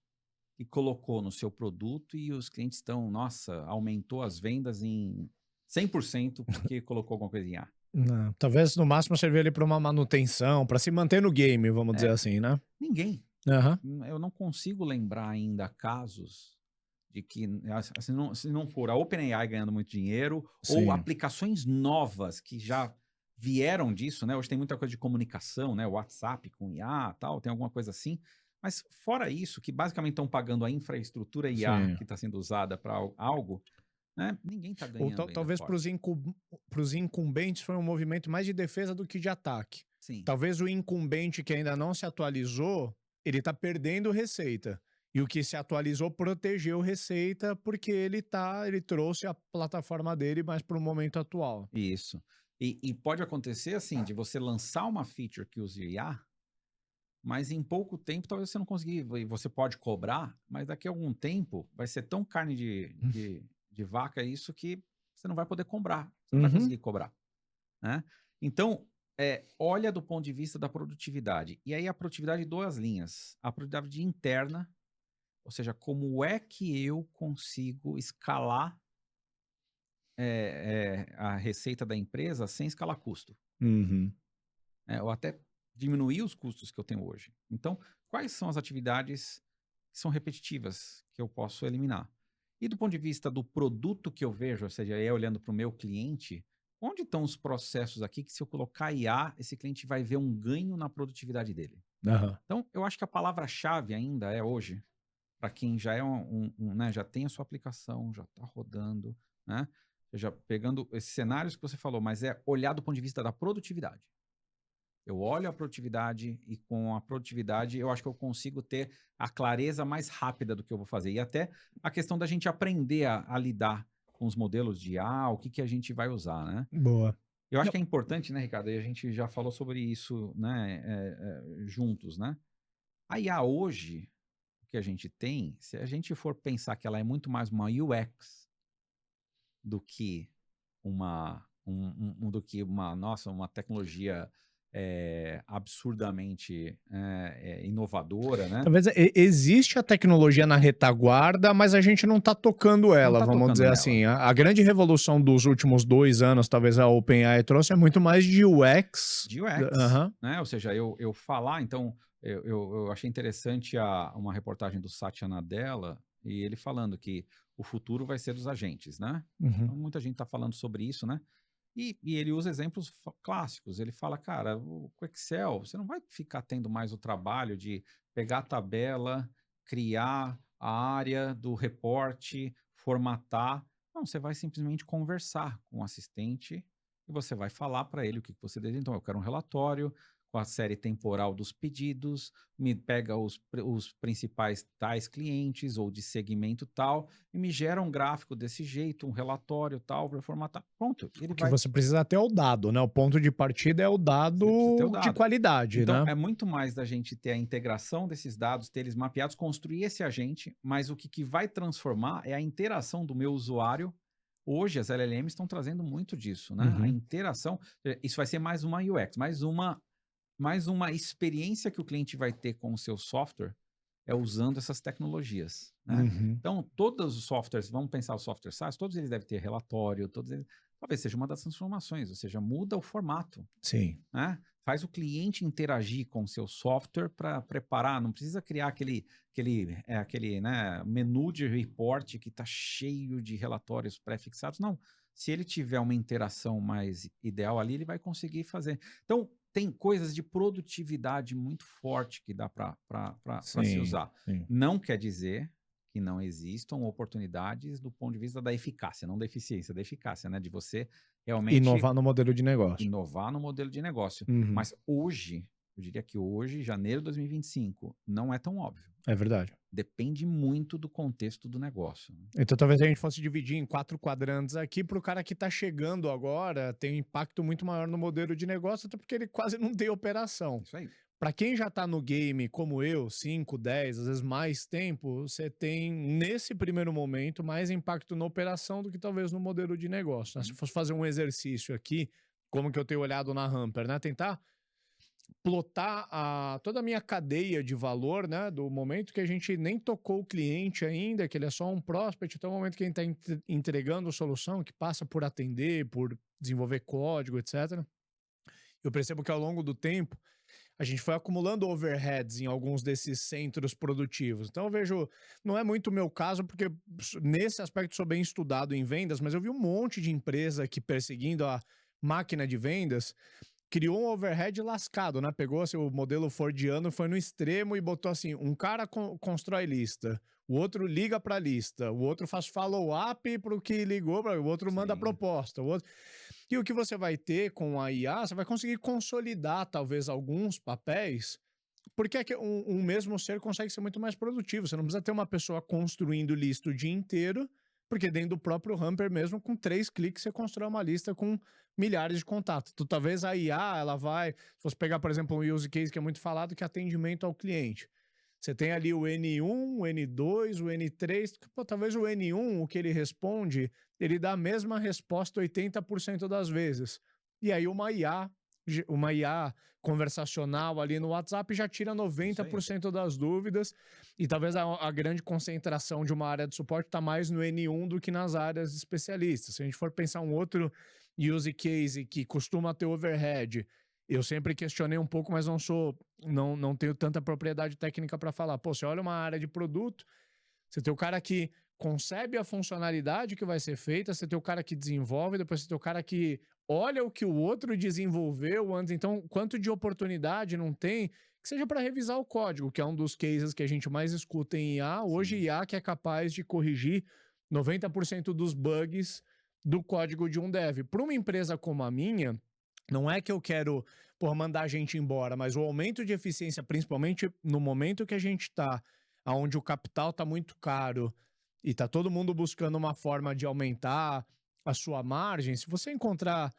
e colocou no seu produto e os clientes estão, nossa, aumentou as vendas em 100% porque colocou alguma coisa em IA? Não, talvez no máximo servir ali para uma manutenção, para se manter no game, vamos dizer É, assim, né? ninguém. Aham. Eu não consigo lembrar ainda casos de que, se não for a OpenAI ganhando muito dinheiro ou Sim. aplicações novas que já vieram disso, né? Hoje tem muita coisa de comunicação, né? WhatsApp com IA, tal, tem alguma coisa assim. Mas fora isso, que basicamente estão pagando a infraestrutura IA Sim. que está sendo usada para algo, né? Ninguém está Ou ganhando ainda talvez para forte. os incumbentes foi um movimento mais de defesa do que de ataque. Sim, Talvez o incumbente que ainda não se atualizou, ele está perdendo receita. E o que se atualizou protegeu receita porque ele trouxe a plataforma dele mais para o momento atual. isso. E pode acontecer assim, de você lançar uma feature que use IA, mas em pouco tempo talvez você não conseguir, e você pode cobrar, mas daqui a algum tempo vai ser tão carne de vaca isso que você não vai poder cobrar, você não vai Uhum. conseguir cobrar, né? Então, olha do ponto de vista da produtividade. E aí a produtividade de duas linhas. A produtividade interna, ou seja, como é que eu consigo escalar a receita da empresa sem escalar custo, Uhum. né? Ou até diminuir os custos que eu tenho hoje. Então, quais são as atividades que são repetitivas que eu posso eliminar? E do ponto de vista do produto que eu vejo, ou seja, olhando para o meu cliente, onde estão os processos aqui que se eu colocar IA, esse cliente vai ver um ganho na produtividade dele? Aham. Então, eu acho que a palavra-chave ainda é hoje, para quem já é né, já tem a sua aplicação, já está rodando, né? Já pegando esses cenários que você falou, mas é olhar do ponto de vista da produtividade. Eu olho a produtividade e com a produtividade eu acho que eu consigo ter a clareza mais rápida do que eu vou fazer. E até a questão da gente aprender a lidar com os modelos de IA, o que a gente vai usar, né? Boa. Eu acho Não. que é importante, né, Ricardo? E a gente já falou sobre isso, né, juntos, né? A IA hoje, que a gente tem, se a gente for pensar que ela é muito mais uma UX do que nossa, uma tecnologia absurdamente inovadora, né? Talvez existe a tecnologia na retaguarda, mas a gente não está tocando Não ela, está vamos tocando dizer nela. assim. A grande revolução dos últimos 2 anos, talvez a OpenAI trouxe, é muito mais de UX. De UX, né? Ou seja, eu falar, então, eu achei interessante uma reportagem do Satya Nadella, e ele falando que o futuro vai ser dos agentes, né? Uhum. Então, muita gente está falando sobre isso, né? E ele usa exemplos clássicos. Ele fala, cara, com Excel, você não vai ficar tendo mais o trabalho de pegar a tabela, criar a área do reporte, formatar. Não, você vai simplesmente conversar com o assistente e você vai falar para ele o que você deseja. Então, eu quero um relatório com a série temporal dos pedidos, me pega os principais tais clientes ou de segmento tal, e me gera um gráfico desse jeito, um relatório tal, para formatar. Pronto, ele O que vai. você precisa ter é o dado, né? O ponto de partida é o Você precisa ter o dado de dado. qualidade, Então, né? é muito mais da gente ter a integração desses dados, ter eles mapeados, construir esse agente, mas o que vai transformar é a interação do meu usuário. Hoje, as LLMs estão trazendo muito disso, né? A Uhum. interação, isso vai ser mais uma UX, mais uma experiência que o cliente vai ter com o seu software usando essas tecnologias, né? Uhum. Então, todos os softwares, vamos pensar o software SaaS, todos eles devem ter relatório, todos eles, talvez seja uma das transformações, ou seja, muda o formato, Sim. né? Faz o cliente interagir com o seu software para preparar, não precisa criar aquele né, menu de report que está cheio de relatórios pré-fixados, não. Se ele tiver uma interação mais ideal ali, ele vai conseguir fazer. Então, tem coisas de produtividade muito forte que dá para se Sim, usar. sim. Não quer dizer que não existam oportunidades do ponto de vista da eficácia, não da eficiência, da eficácia, né? De você realmente Inovar no modelo de negócio. inovar no modelo de negócio. Uhum. Mas hoje, eu diria que hoje, janeiro de 2025, não é tão óbvio. É verdade. Depende muito do contexto do negócio. Então talvez a gente fosse dividir em 4 quadrantes aqui para o cara que está chegando agora tem um impacto muito maior no modelo de negócio, até porque ele quase não tem operação. Isso aí. Para quem já está no game, como eu, 5, 10, às vezes mais tempo, você tem, nesse primeiro momento, mais impacto na operação do que talvez no modelo de negócio, né? Se eu fosse fazer um exercício aqui, como que eu tenho olhado na Hamper, né? Tentar plotar toda a minha cadeia de valor, né? Do momento que a gente nem tocou o cliente ainda, que ele é só um prospect, até o momento que a gente está entregando a solução, que passa por atender, por desenvolver código, etc. Eu percebo que ao longo do tempo, a gente foi acumulando overheads em alguns desses centros produtivos. Então eu vejo, não é muito o meu caso, porque nesse aspecto sou bem estudado em vendas, mas eu vi um monte de empresa que perseguindo a máquina de vendas, criou um overhead lascado, né? Pegou assim, o modelo fordiano, foi no extremo e botou assim, um cara constrói lista, o outro liga para a lista, o outro faz follow-up para o que ligou, o outro manda Sim. proposta, o outro... E o que você vai ter com a IA, você vai conseguir consolidar talvez alguns papéis, porque é que um mesmo ser consegue ser muito mais produtivo. Você não precisa ter uma pessoa construindo lista o dia inteiro, porque dentro do próprio Hamper mesmo, com 3 cliques, você constrói uma lista com milhares de contatos. Então, talvez a IA, ela vai... Se você pegar, por exemplo, um use case que é muito falado, que é atendimento ao cliente. Você tem ali o N1, o N2, o N3. Pô, talvez o N1, o que ele responde, ele dá a mesma resposta 80% das vezes. E aí uma IA conversacional ali no WhatsApp já tira 90% das dúvidas. E talvez a grande concentração de uma área de suporte está mais no N1 do que nas áreas especialistas. Se a gente for pensar um outro use case que costuma ter overhead, eu sempre questionei um pouco, mas não tenho tanta propriedade técnica para falar. Pô, você olha uma área de produto, você tem o cara que concebe a funcionalidade que vai ser feita, você tem o cara que desenvolve, depois você tem o cara que olha o que o outro desenvolveu antes. Então, quanto de oportunidade não tem que seja para revisar o código, que é um dos cases que a gente mais escuta em IA. Hoje, Sim. IA que é capaz de corrigir 90% dos bugs do código de um dev. Para uma empresa como a minha, não é que eu quero mandar a gente embora, mas o aumento de eficiência, principalmente no momento que a gente está, onde o capital está muito caro e está todo mundo buscando uma forma de aumentar a sua margem, se você encontrar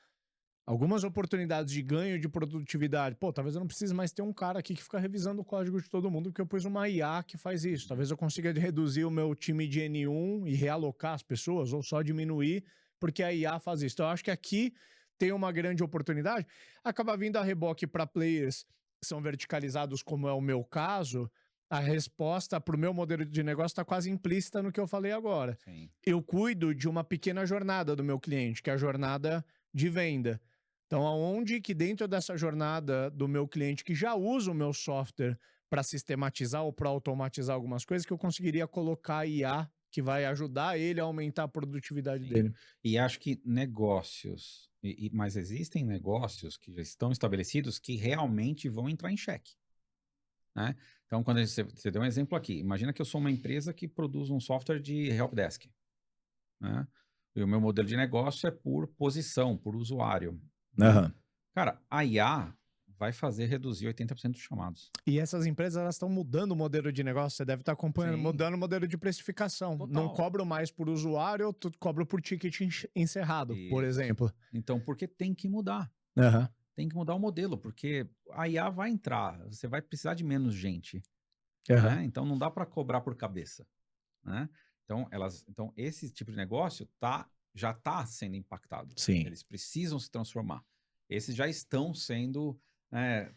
algumas oportunidades de ganho de produtividade. Pô, talvez eu não precise mais ter um cara aqui que fica revisando o código de todo mundo, porque eu pus uma IA que faz isso. Talvez eu consiga reduzir o meu time de N1 e realocar as pessoas, ou só diminuir, porque a IA faz isso. Então, eu acho que aqui tem uma grande oportunidade. Acaba vindo a reboque para players que são verticalizados, como é o meu caso. A resposta para o meu modelo de negócio está quase implícita no que eu falei agora. Sim. Eu cuido de uma pequena jornada do meu cliente, que é a jornada de venda. Então, aonde que dentro dessa jornada do meu cliente que já usa o meu software para sistematizar ou para automatizar algumas coisas, que eu conseguiria colocar IA que vai ajudar ele a aumentar a produtividade Sim. dele. E acho que negócios, mas existem negócios que já estão estabelecidos que realmente vão entrar em xeque, né? Então, quando você deu um exemplo aqui, imagina que eu sou uma empresa que produz um software de helpdesk, né? E o meu modelo de negócio é por posição, por usuário, né? Aham. Cara, a IA vai fazer reduzir 80% dos chamados. E essas empresas elas estão mudando o modelo de negócio, você deve estar acompanhando, Sim, mudando o modelo de precificação. Não total. cobro mais por usuário, eu cobro por ticket encerrado, por Isso. exemplo. Então, porque tem que mudar. Aham. Tem que mudar o modelo, porque a IA vai entrar, você vai precisar de menos gente, Aham. né? Então não dá para cobrar por cabeça, né? Então esse tipo de negócio já está sendo impactado. Sim. Eles precisam se transformar. Esses já estão sendo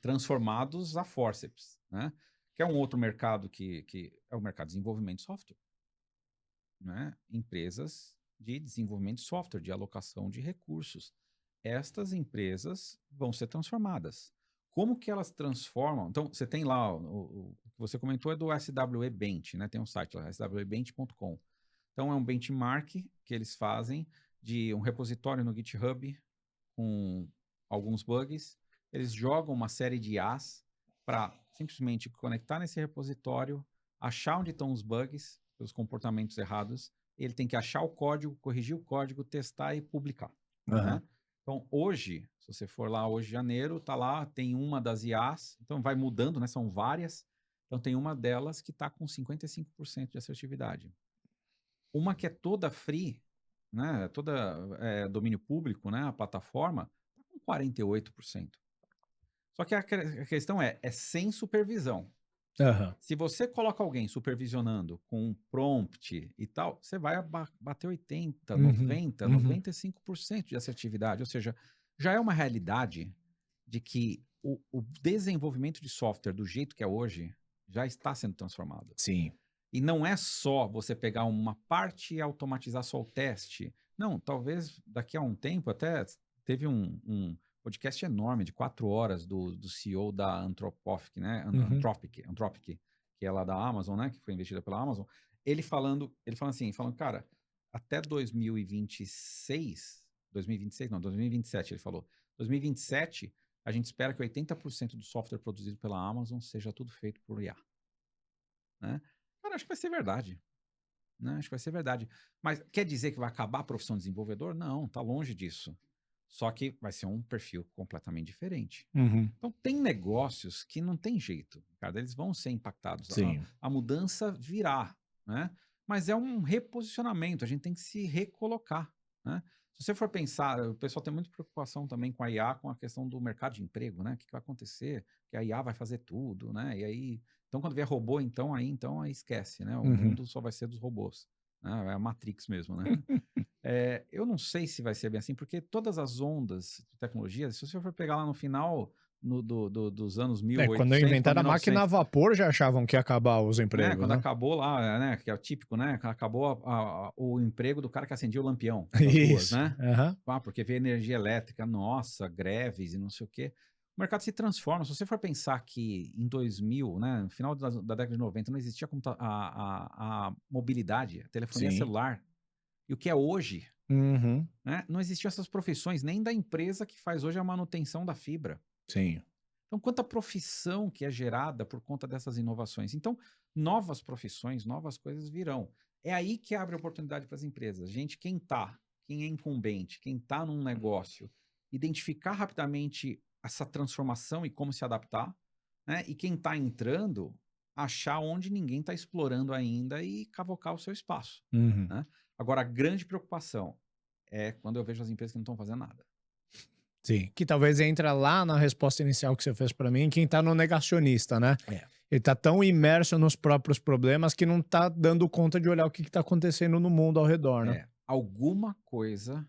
transformados a forceps, né? Que é um outro mercado que é o mercado de desenvolvimento de software, né? Empresas de desenvolvimento de software, de alocação de recursos. Estas empresas vão ser transformadas. Como que elas transformam? Então, você tem lá, o que você comentou é do SWE Bench, né? Tem um site lá, swebench.com. Então, é um benchmark que eles fazem de um repositório no GitHub com alguns bugs. Eles jogam uma série de IAs para simplesmente conectar nesse repositório, achar onde estão os bugs, os comportamentos errados. Ele tem que achar o código, corrigir o código, testar e publicar, Aham. né? Então, hoje, se você for lá hoje, janeiro, tá lá, tem uma das IAs, então vai mudando, né? São várias. Então, tem uma delas que está com 55% de assertividade. Uma que é toda free, né? Toda domínio público, né? A plataforma, tá com 48%. Só que a questão é sem supervisão. Aham. Se você coloca alguém supervisionando com um prompt e tal, você vai bater 80, Uhum. 90, Uhum. 95% de assertividade. Ou seja, já é uma realidade de que o desenvolvimento de software do jeito que é hoje já está sendo transformado. Sim. E não é só você pegar uma parte e automatizar só o teste. Não, talvez daqui a um tempo, até teve um podcast enorme de 4 horas do CEO da Anthropic, né? Uhum. Anthropic, que é lá da Amazon, né? Que foi investida pela Amazon. Ele falando assim, cara, até 2026 não, 2027 ele falou. 2027, a gente espera que 80% do software produzido pela Amazon seja tudo feito por IA, né? Cara, acho que vai ser verdade, né? Acho que vai ser verdade. Mas quer dizer que vai acabar a profissão de desenvolvedor? Não, tá longe disso. Só que vai ser um perfil completamente diferente. Uhum. Então, tem negócios que não tem jeito, cara, eles vão ser impactados. Sim. A mudança virá, né? Mas é um reposicionamento, a gente tem que se recolocar, né? Se você for pensar, o pessoal tem muita preocupação também com a IA, com a questão do mercado de emprego, né? O que vai acontecer? Que a IA vai fazer tudo, né? E aí, então quando vier robô, aí esquece, né? O Uhum. mundo só vai ser dos robôs, né? É a Matrix mesmo, né? Eu não sei se vai ser bem assim, porque todas as ondas de tecnologia, se você for pegar lá no final dos anos Quando 1800 para inventaram a máquina a 1900, vapor, já achavam que ia acabar os né? empregos, Quando né? acabou lá, né? Que é o típico, né? Acabou o emprego do cara que acendia o lampião das ruas, Isso. né? Aham. Porque veio energia elétrica, nossa, greves e não sei o quê. O mercado se transforma. Se você for pensar que em 2000, né, no final da década de 90, não existia a mobilidade, a telefonia Sim. celular. E o que é hoje, Uhum. né? Não existiam essas profissões, nem da empresa que faz hoje a manutenção da fibra. Sim. Então, quanta profissão que é gerada por conta dessas inovações. Então, novas profissões, novas coisas virão. É aí que abre oportunidade para as empresas. Gente, quem é incumbente, quem está num negócio, identificar rapidamente essa transformação e como se adaptar, né? E quem está entrando, achar onde ninguém está explorando ainda e cavocar o seu espaço, Uhum. né? Agora, a grande preocupação é quando eu vejo as empresas que não estão fazendo nada. Sim. Que talvez entra lá na resposta inicial que você fez para mim, quem tá no negacionista, né? É. Ele tá tão imerso nos próprios problemas que não tá dando conta de olhar o que que tá acontecendo no mundo ao redor, né? Alguma coisa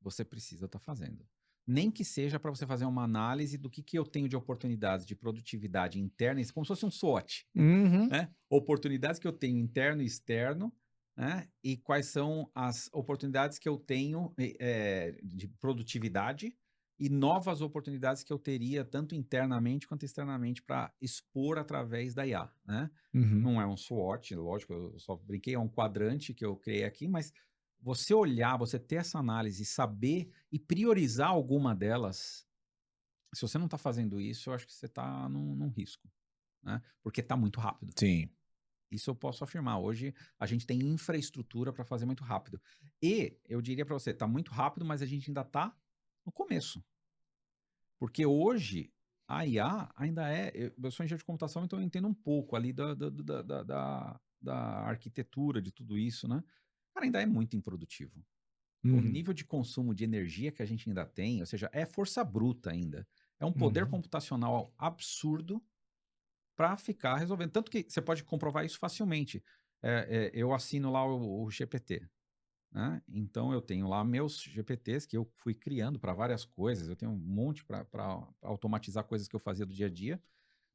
você precisa estar fazendo. Nem que seja para você fazer uma análise do que eu tenho de oportunidades de produtividade interna, isso como se fosse um SWOT, Uhum. né? Oportunidades que eu tenho interno e externo, né? E quais são as oportunidades que eu tenho de produtividade e novas oportunidades que eu teria tanto internamente quanto externamente para expor através da IA, né? Uhum. Não é um SWOT, lógico, eu só brinquei, é um quadrante que eu criei aqui, mas você olhar, você ter essa análise, saber e priorizar alguma delas, se você não está fazendo isso, eu acho que você está num risco, né? Porque está muito rápido. Sim. Isso eu posso afirmar. Hoje a gente tem infraestrutura para fazer muito rápido. E eu diria para você, está muito rápido, mas a gente ainda está no começo. Porque hoje a IA ainda eu sou engenheiro de computação, então eu entendo um pouco ali da arquitetura de tudo isso, né? Cara, ainda é muito improdutivo. O Uhum. nível de consumo de energia que a gente ainda tem, ou seja, é força bruta ainda. É um poder Uhum. computacional absurdo para ficar resolvendo. Tanto que você pode comprovar isso facilmente. Eu assino lá o GPT, né? Então eu tenho lá meus GPTs que eu fui criando para várias coisas. Eu tenho um monte para automatizar coisas que eu fazia do dia a dia.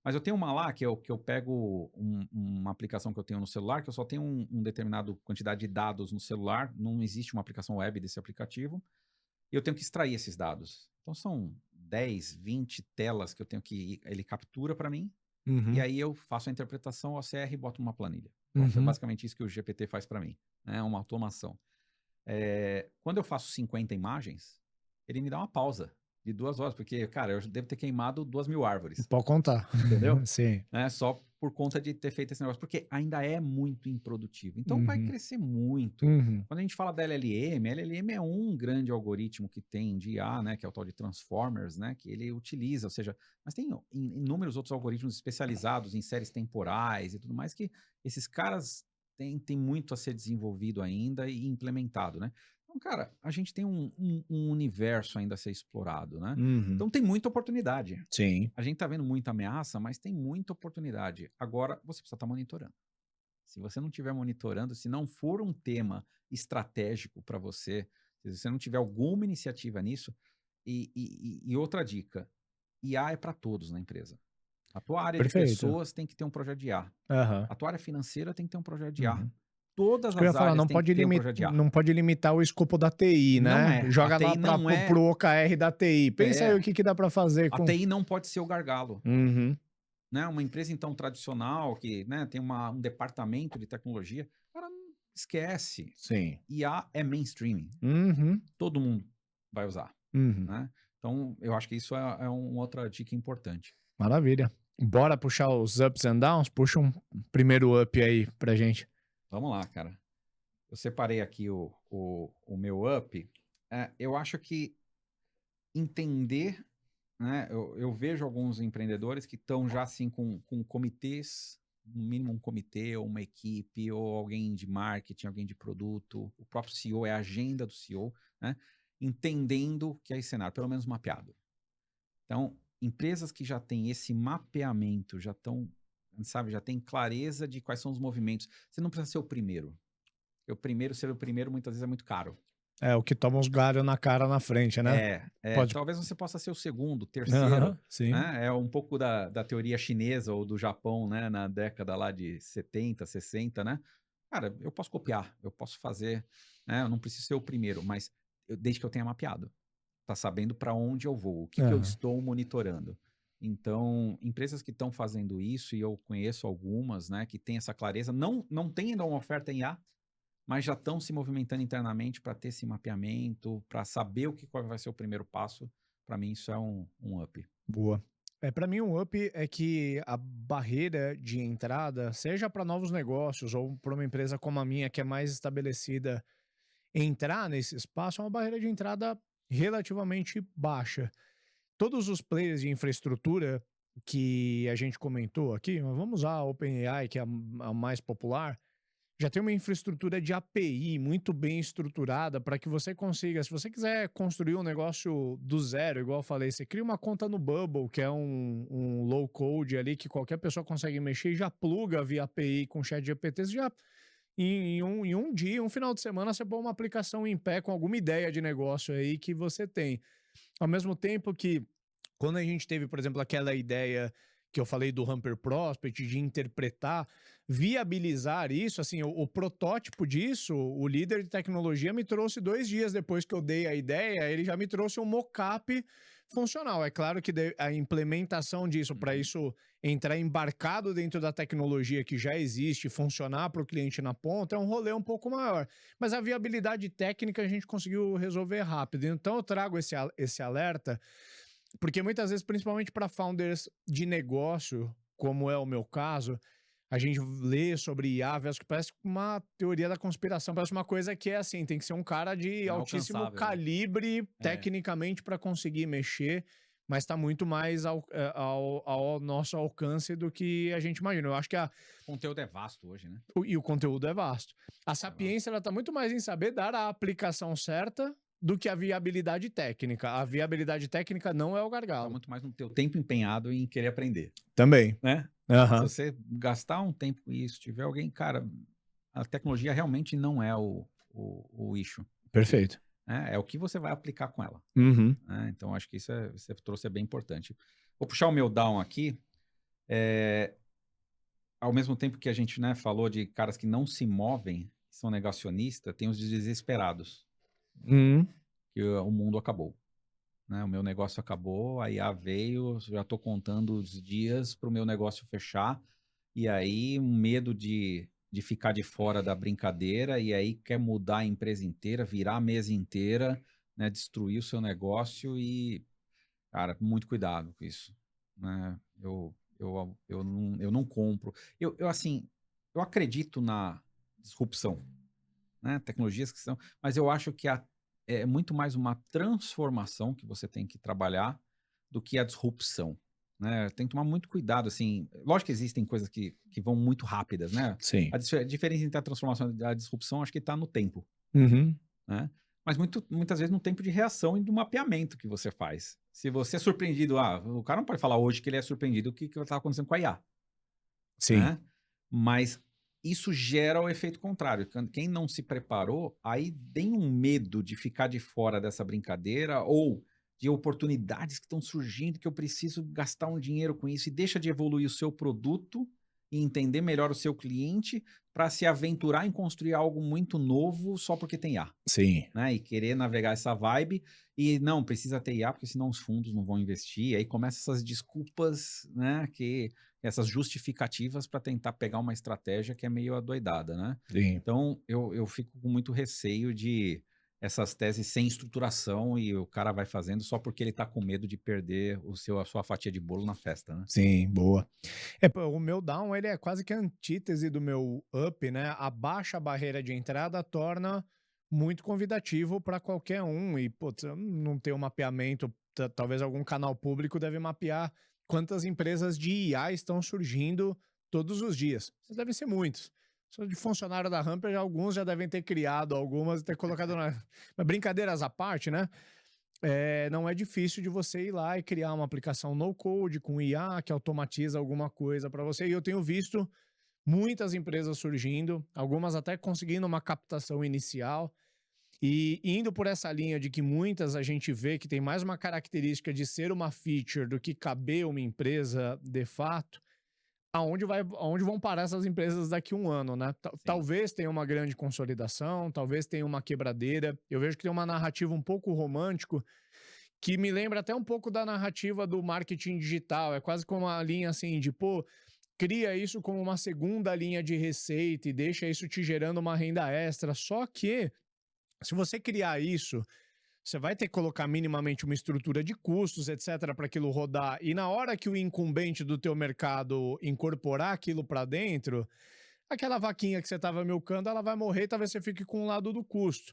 Mas eu tenho uma lá que eu pego uma aplicação que eu tenho no celular, que eu só tenho um determinado quantidade de dados no celular, não existe uma aplicação web desse aplicativo, e eu tenho que extrair esses dados. Então são 10, 20 telas que eu tenho que ele captura para mim, e Uhum. aí eu faço a interpretação OCR e boto numa planilha. Pronto, é Uhum. basicamente isso que o GPT faz para mim, né? É uma automação. Quando eu faço 50 imagens, ele me dá uma pausa de 2 horas, porque, cara, eu devo ter queimado 2.000 árvores. Pode contar. Entendeu? Sim. Né, só por conta de ter feito esse negócio, porque ainda é muito improdutivo. Então vai Uhum. crescer muito. Uhum. Quando a gente fala da LLM, LLM é um grande algoritmo que tem de IA, né, que é o tal de Transformers, né, que ele utiliza, ou seja, mas tem inúmeros outros algoritmos especializados em séries temporais e tudo mais que esses caras têm muito a ser desenvolvido ainda e implementado, né? Então, cara, a gente tem um universo ainda a ser explorado, né? Uhum. Então tem muita oportunidade. Sim. A gente tá vendo muita ameaça, mas tem muita oportunidade. Agora, você precisa estar monitorando. Se você não estiver monitorando, se não for um tema estratégico para você, se você não tiver alguma iniciativa nisso, e outra dica, IA é para todos na empresa. A tua área de Perfeito. pessoas tem que ter um projeto de IA. Aham. A tua área financeira tem que ter um projeto de IA. Uhum. Todas Isso que eu ia as falar, áreas têm que ter um projeto de IA. não pode limitar o escopo da TI, Não né? é. A Joga lá TI para não é. pro OKR da TI. Pensa aí É. o que que dá para fazer A com. TI não pode ser o gargalo. Uhum. Né, uma empresa então tradicional que, né, tem um departamento de tecnologia, cara, não esquece. Sim. IA é mainstream, Uhum. todo mundo vai usar, Uhum. né? Então, eu acho que isso é uma outra dica importante. Maravilha. Bora puxar os ups and downs? Puxa um primeiro up aí pra gente. Vamos lá, cara. Eu separei aqui o meu up. Eu acho que entender, né? Eu vejo alguns empreendedores que estão já assim com comitês, no mínimo um comitê ou uma equipe ou alguém de marketing, alguém de produto, o próprio CEO é a agenda do CEO, né? Entendendo que é esse cenário, pelo menos mapeado. Então, empresas que já têm esse mapeamento, já estão, sabe, já tem clareza de quais são os movimentos. Você não precisa ser o primeiro. O primeiro ser o primeiro muitas vezes é muito caro. É, o que toma uns galhos na cara na frente, né? Pode. Talvez você possa ser o segundo, terceiro, Aham, sim. né? É um pouco da teoria chinesa ou do Japão, né? Na década lá de 70, 60, né? Cara, eu posso copiar, eu posso fazer, né? Eu não preciso ser o primeiro, mas desde que eu tenha mapeado, tá sabendo para onde eu vou, o que eu Aham. estou monitorando. Então, empresas que estão fazendo isso, e eu conheço algumas, né? Que têm essa clareza, não tem ainda uma oferta em IA, mas já estão se movimentando internamente para ter esse mapeamento, para saber qual vai ser o primeiro passo. Para mim, isso é um up. Boa. Para mim, um up é que a barreira de entrada, seja para novos negócios ou para uma empresa como a minha, que é mais estabelecida, entrar nesse espaço, é uma barreira de entrada relativamente baixa. Todos os players de infraestrutura que a gente comentou aqui, mas vamos usar a OpenAI, que é a mais popular, já tem uma infraestrutura de API muito bem estruturada para que você consiga, se você quiser construir um negócio do zero, igual eu falei, você cria uma conta no Bubble, que é um low code ali que qualquer pessoa consegue mexer e já pluga via API com o ChatGPT, você já em um dia, um final de semana, você põe uma aplicação em pé com alguma ideia de negócio aí que você tem. Ao mesmo tempo que quando a gente teve, por exemplo, aquela ideia que eu falei do Hamper Prospect, de interpretar, viabilizar isso, assim, o protótipo disso, o líder de tecnologia me trouxe 2 dias depois que eu dei a ideia, ele já me trouxe um mockup funcional. É claro que a implementação disso, para isso entrar embarcado dentro da tecnologia que já existe, funcionar para o cliente na ponta, é um rolê um pouco maior. Mas a viabilidade técnica a gente conseguiu resolver rápido. Então eu trago esse alerta porque muitas vezes, principalmente para founders de negócio, como é o meu caso, a gente lê sobre IA, que parece uma teoria da conspiração, parece uma coisa que é assim, tem que ser um cara de altíssimo Inalcançável, né? calibre É, tecnicamente para conseguir mexer, mas está muito mais ao nosso alcance do que a gente imagina. Eu acho que o conteúdo é vasto hoje, né? e o conteúdo é vasto. A É vasto. sapiência ela está muito mais em saber dar a aplicação certa do que a viabilidade técnica. A viabilidade técnica não é o Tá gargalo. muito mais no teu tempo empenhado em querer aprender, Também. né? Se Aham. você gastar um tempo com isso, tiver alguém, cara, a tecnologia realmente não é o issue, Perfeito. né? É o que você vai aplicar com ela, Uhum. né? Então, acho que isso você trouxe é bem importante. Vou puxar o meu down aqui. É, ao mesmo tempo que a gente, né, falou de caras que não se movem, que são negacionistas, tem os desesperados, Uhum. que o mundo acabou. Né? O meu negócio acabou, a IA veio, já estou contando os dias para o meu negócio fechar, e aí um medo de ficar de fora da brincadeira, e aí quer mudar a empresa inteira, virar a mesa inteira, né? Destruir o seu negócio e, cara, muito cuidado com isso. Né? Eu não compro. Assim, eu acredito na disrupção, né? Tecnologias que são, mas eu acho que é muito mais uma transformação que você tem que trabalhar do que a disrupção, né? Tem que tomar muito cuidado, assim. Lógico que existem coisas que vão muito rápidas, né? Sim. A diferença entre a transformação e a disrupção, acho que está no tempo, Uhum. né? Mas muitas vezes no tempo de reação e do mapeamento que você faz. Se você é surpreendido, o cara não pode falar hoje que ele é surpreendido o que está acontecendo com a IA, Sim. né? Mas isso gera o efeito contrário. Quem não se preparou, aí tem um medo de ficar de fora dessa brincadeira ou de oportunidades que estão surgindo que eu preciso gastar um dinheiro com isso e deixa de evoluir o seu produto e entender melhor o seu cliente para se aventurar em construir algo muito novo só porque tem IA, Sim. né? E querer navegar essa vibe e não, precisa ter IA, porque senão os fundos não vão investir. E aí começam essas desculpas, né? Essas justificativas para tentar pegar uma estratégia que é meio adoidada, né? Sim. Então, eu fico com muito receio de essas teses sem estruturação e o cara vai fazendo só porque ele está com medo de perder a sua fatia de bolo na festa, né? Sim, boa. Pô, o meu down, ele é quase que a antítese do meu up, né? A baixa barreira de entrada torna muito convidativo para qualquer um e, putz, eu não tem um mapeamento, talvez algum canal público deve mapear quantas empresas de IA estão surgindo todos os dias. Devem ser muitos. Só de funcionário da Hamper, alguns já devem ter criado algumas e ter colocado na... Mas brincadeiras à parte, né? Não é difícil de você ir lá e criar uma aplicação no code com IA que automatiza alguma coisa para você. E eu tenho visto muitas empresas surgindo, algumas até conseguindo uma captação inicial e indo por essa linha de que muitas a gente vê que tem mais uma característica de ser uma feature do que caber uma empresa de fato. Aonde vão parar essas empresas daqui a um ano, né? Sim. Talvez tenha uma grande consolidação, talvez tenha uma quebradeira. Eu vejo que tem uma narrativa um pouco romântico que me lembra até um pouco da narrativa do marketing digital. É quase como uma linha assim de, pô, cria isso como uma segunda linha de receita e deixa isso te gerando uma renda extra. Só que, se você criar isso, você vai ter que colocar minimamente uma estrutura de custos, etc, para aquilo rodar. E na hora que o incumbente do teu mercado incorporar aquilo para dentro, aquela vaquinha que você estava milcando, ela vai morrer e talvez você fique com um lado do custo.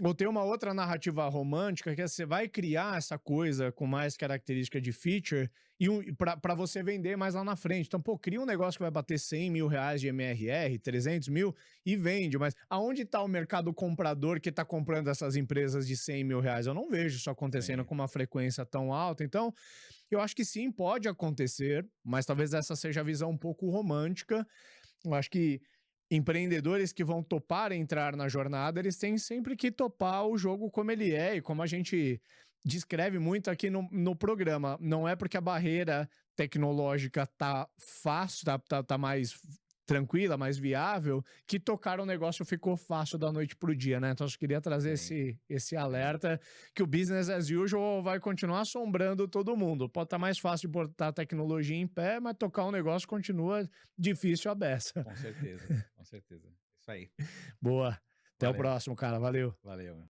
Ou tem uma outra narrativa romântica que é você vai criar essa coisa com mais característica de feature e para você vender mais lá na frente. Então, pô, cria um negócio que vai bater 100 mil reais de MRR, 300 mil e vende. Mas aonde está o mercado comprador que está comprando essas empresas de 100 mil reais? Eu não vejo isso acontecendo Sim. com uma frequência tão alta. Então, eu acho que sim, pode acontecer, mas talvez essa seja a visão um pouco romântica. Eu acho que empreendedores que vão topar entrar na jornada, eles têm sempre que topar o jogo como ele é e como a gente descreve muito aqui no programa. Não é porque a barreira tecnológica tá fácil, tá mais tranquila, mais viável, que tocar o negócio ficou fácil da noite pro dia, né? Então, eu queria trazer Sim, esse sim. alerta que o business as usual vai continuar assombrando todo mundo. Pode estar mais fácil de botar a tecnologia em pé, mas tocar um negócio continua difícil a beça. Com certeza, com certeza. Isso aí. Boa. Até o Valeu, próximo, cara. Valeu. valeu.